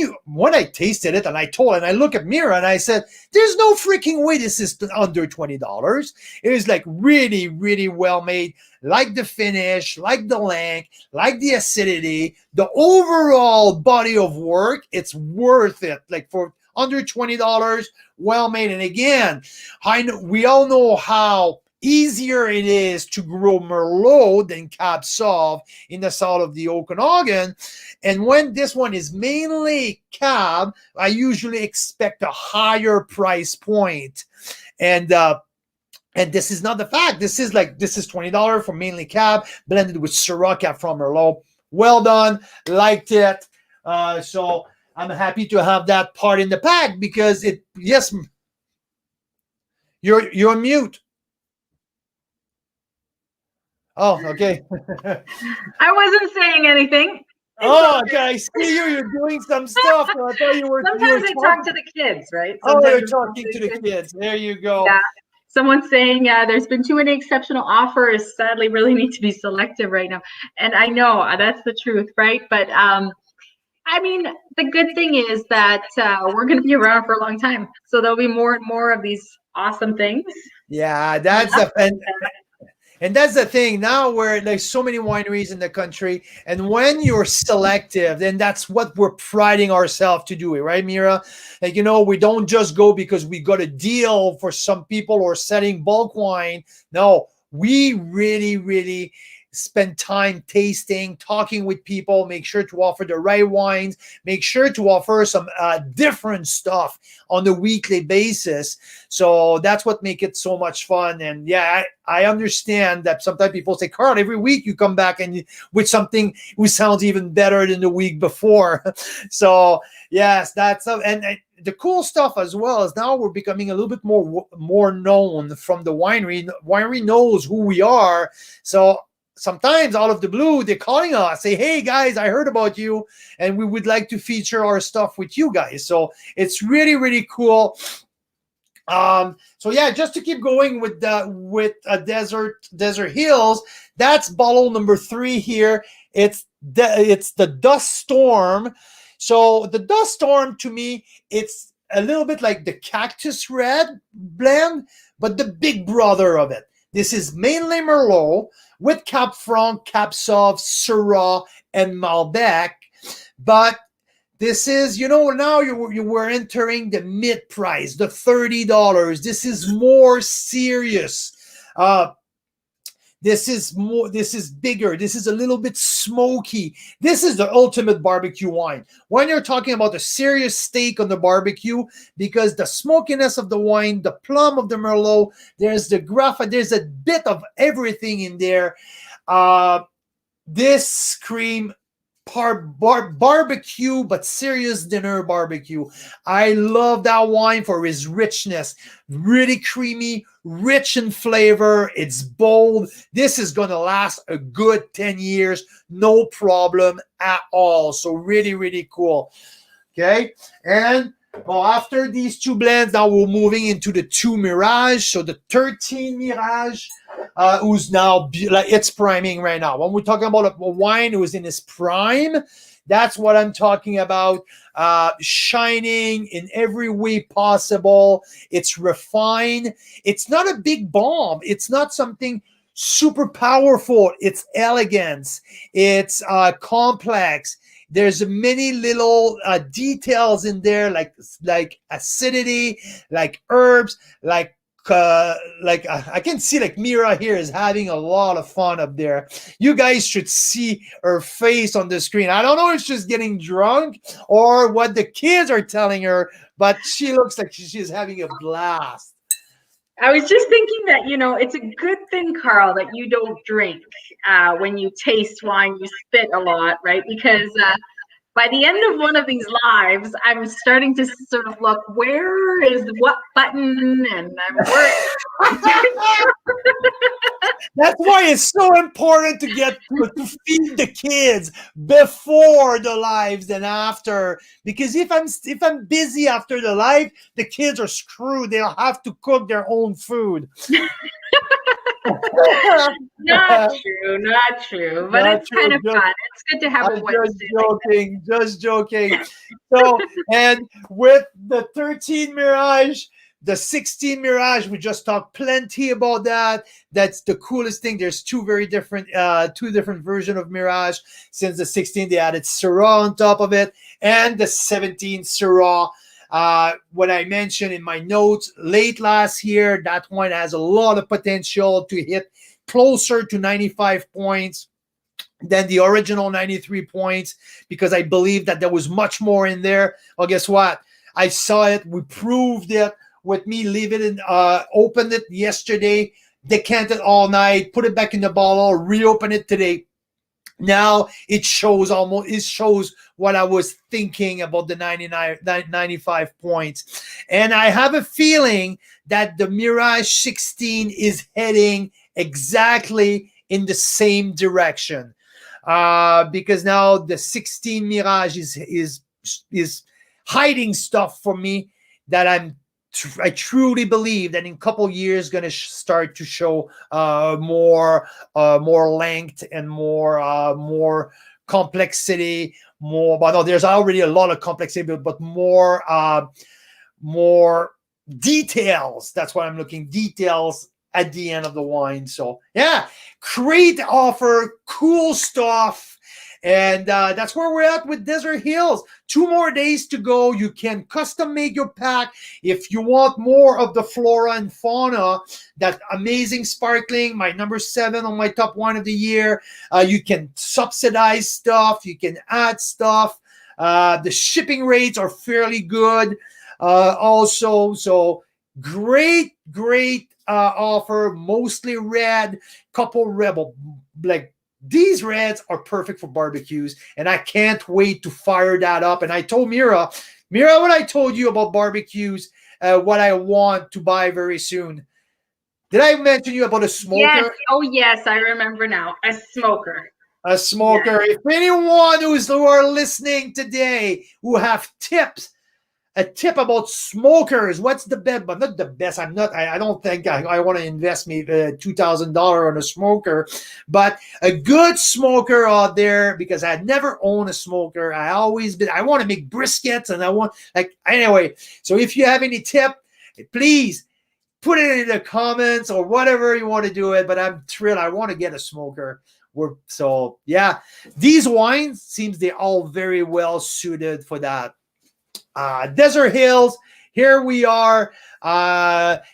I tasted it and I look at Mira and I said, there's no freaking way this is under $20. It was like really, really well made, like the finish, like the length, like the acidity, the overall body of work. It's worth it. Like for under $20, well made. And again, we all know how easier it is to grow Merlot than Cab Sauv in the south of the Okanagan. And when this one is mainly Cab, I usually expect a higher price point. And this is not the fact. This is $20 for mainly Cab, blended with Syrah, Cab from Merlot. Well done. Liked it. So I'm happy to have that part in the pack because yes, you're mute. Oh, okay. I wasn't saying anything. Oh, okay. I see you. You're doing some stuff. So I thought you were. Sometimes I talk to the kids, right? You're talking to the kids. There you go. Yeah. Someone's saying there's been too many exceptional offers. Sadly, really need to be selective right now. And I know that's the truth, right? But I mean, the good thing is that we're going to be around for a long time. So there'll be more and more of these awesome things. Yeah, and that's the thing now where there's so many wineries in the country. And when you're selective, then that's what we're priding ourselves to do, right, Mira? Like, we don't just go because we got a deal for some people or selling bulk wine. No, we really, really spend time tasting, talking with people, make sure to offer the right wines, make sure to offer some different stuff on a weekly basis. So that's what makes it so much fun. And yeah, I understand that sometimes people say, Carl, every week you come back and with something which sounds even better than the week before. So yes, and the cool stuff as well is now we're becoming a little bit more known from the winery. Winery knows who we are. So sometimes out of the blue, they're calling us, say, hey guys, I heard about you and we would like to feature our stuff with you guys. So it's really, really cool. So yeah, just to keep going with Desert Hills, that's bottle number 3 here. It's the Dust Storm. So the Dust Storm, to me, it's a little bit like the Cactus Red blend, but the big brother of it. This is mainly Merlot with Cab Franc, Cab Sauv, Syrah, and Malbec. But this is, now you were entering the mid-price, the $30. This is more serious. This is bigger. This is a little bit smoky. This is the ultimate barbecue wine. When you're talking about a serious steak on the barbecue, because the smokiness of the wine, the plum of the Merlot, there's the Grappa, there's a bit of everything in there. This scream barbecue, but serious dinner barbecue. I love that wine for its richness. Really creamy, rich in flavor. It's bold. This is going to last a good 10 years. No problem at all. So really, really cool. Okay. And well, after these two blends, now we're moving into the 2 Mirage. So the 13 Mirage, who's now like it's priming right now. When we're talking about a wine who's in its prime, that's what I'm talking about. Shining in every way possible. It's refined. It's not a big bomb. It's not something super powerful. It's elegance. It's complex. There's many little details in there, like acidity, like herbs, like I can see like Mira here is having a lot of fun up there. You guys should see her face on the screen. I don't know if she's getting drunk or what the kids are telling her, but she looks like she's having a blast. I was just thinking that, it's a good thing, Carl, that you don't drink when you taste wine. You spit a lot, right? Because by the end of one of these lives, I'm starting to sort of look, where is what button? And That's why it's so important to to feed the kids before the lives and after. Because if I'm busy after the live, the kids are screwed. They'll have to cook their own food. Not true. But it's kind of fun. It's good to have a Wednesday. Just joking. So, and with the 13 Mirage, the 16 Mirage, we just talked plenty about that. That's the coolest thing. There's two different versions of Mirage. Since the 16, they added Syrah on top of it, and the 17 Syrah. What I mentioned in my notes late last year, that one has a lot of potential to hit closer to 95 points than the original 93 points, because I believe that there was much more in there. Well, guess what? I saw it. We proved it with me leaving it, opened it yesterday, decanted all night, put it back in the bottle, reopen it today. Now it shows what I was thinking about the 95 points. And I have a feeling that the Mirage 16 is heading exactly in the same direction. Because now the 16 Mirage is hiding stuff from me that I truly believe that in a couple years going to start to show more length and more complexity. But no, there's already a lot of complexity, but more details. That's why I'm looking details at the end of the wine. So yeah, great offer, cool stuff. And that's where we're at with Desert Hills. 2 more days to go. You can custom make your pack if you want more of the flora and fauna. That amazing sparkling, my number 7 on my top wine of the year. You can subsidize stuff. You can add stuff. The shipping rates are fairly good. Also, so great offer. Mostly red, couple rebel like. These reds are perfect for barbecues, and I can't wait to fire that up. And I told Mira, what I told you about barbecues, what I want to buy very soon. Did I mention you about a smoker? Yes. Oh, yes, I remember now. A smoker. A smoker. Yes. If anyone who are listening today who have a tip about smokers, what's the best, but not the best. I don't think I want to invest me $2,000 on a smoker, but a good smoker out there, because I never owned a smoker. I want to make briskets, and anyway. So if you have any tip, please put it in the comments or whatever you want to do it. But I'm thrilled. I want to get a smoker. So yeah, these wines seems they're all very well suited for that. Desert Hills, here we are.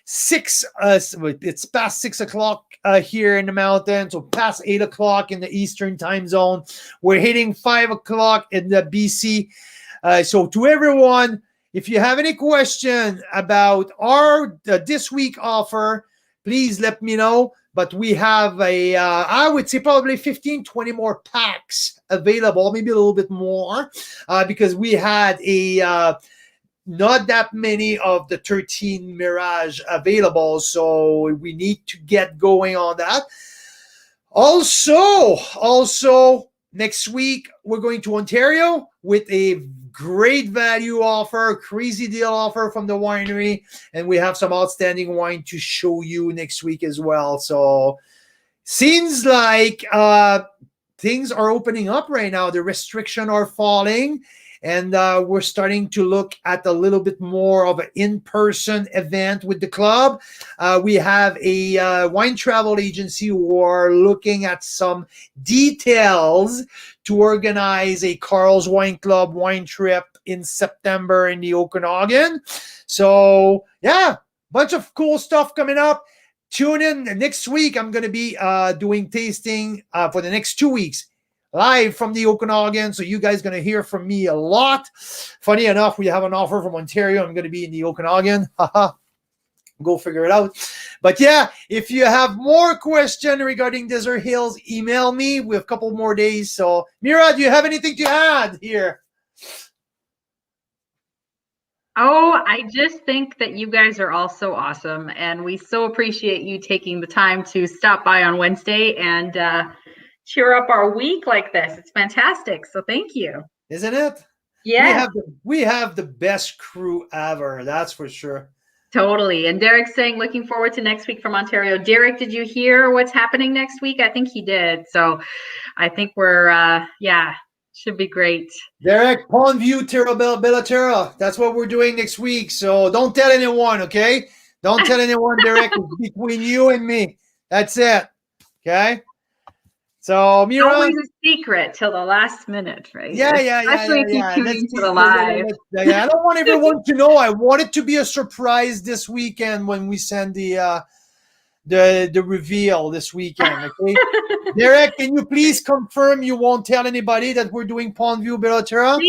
It's past 6 o'clock here in the mountains, so past 8 o'clock in the Eastern time zone. We're hitting 5 o'clock in the BC. So to everyone, if you have any question about our this week offer, please let me know. but we have I would say probably 15, 20 more packs available, maybe a little bit more, because we had not that many of the 13 Mirage available. So we need to get going on that. Also, next week, we're going to Ontario with a great value offer, crazy deal offer from the winery. And we have some outstanding wine to show you next week as well. So seems like things are opening up right now. The restrictions are falling. And we're starting to look at a little bit more of an in-person event with the club. We have a wine travel agency who are looking at some details to organize a Carl's Wine Club wine trip in September in the Okanagan. So, yeah, bunch of cool stuff coming up. Tune in next week. I'm going to be doing tasting for the next 2 weeks. Live from the Okanagan, so you guys going to hear from me a lot. Funny enough, we have an offer from Ontario. I'm going to be in the Okanagan. Go figure it out. But yeah, if you have more questions regarding Desert Hills, email me. We have a couple more days. So, Mira, do you have anything to add here? Oh, I just think that you guys are all so awesome, and we so appreciate you taking the time to stop by on Wednesday and cheer up our week like this. It's fantastic. So thank you. Isn't it? Yeah. We have the best crew ever. That's for sure. Totally. And Derek's saying, looking forward to next week from Ontario. Derek, did you hear what's happening next week? I think he did. So I think we're, should be great. Derek, Pondview, Terra Bella Terra. That's what we're doing next week. So don't tell anyone, okay? Don't tell anyone, Derek. It's between you and me. That's it. Okay? So, Mira, always a secret till the last minute, right? Yeah. Especially if you tune into the live. Yeah, I don't want everyone to know. I want it to be a surprise this weekend when we send the reveal this weekend. Okay, Derek, can you please confirm you won't tell anybody that we're doing Pondview Bellaterra?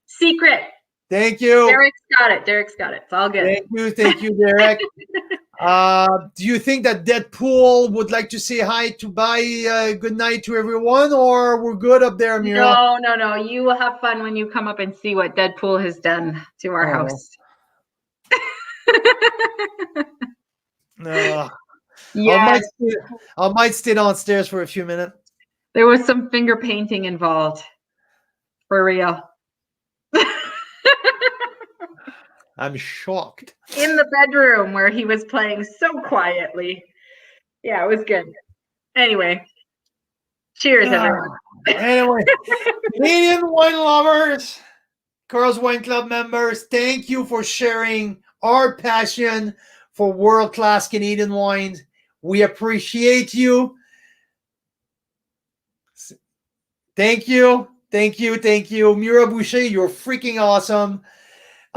Secret. Thank you. Derek's got it. It's all good. Thank you, Derek. Do you think that Deadpool would like to say hi to good night to everyone, or we're good up there, Mira? No. You will have fun when you come up and see what Deadpool has done to our house. No. Yeah. I might stay downstairs for a few minutes. There was some finger painting involved. For real. I'm shocked. In the bedroom where he was playing so quietly. Yeah, it was good. Anyway, cheers, everyone. Anyway, Canadian wine lovers, Carl's Wine Club members, thank you for sharing our passion for world-class Canadian wines. We appreciate you. Thank you. Mira Boucher, you're freaking awesome.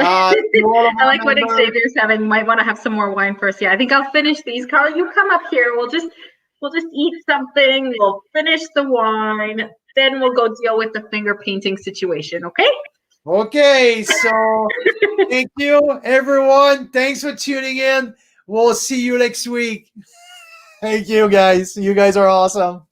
I like what Xavier's having. Might want to have some more wine first. Yeah, I think I'll finish these. Carl, you come up here. We'll just eat something. We'll finish the wine. Then we'll go deal with the finger painting situation. Okay? Okay. So thank you, everyone. Thanks for tuning in. We'll see you next week. Thank you, guys. You guys are awesome.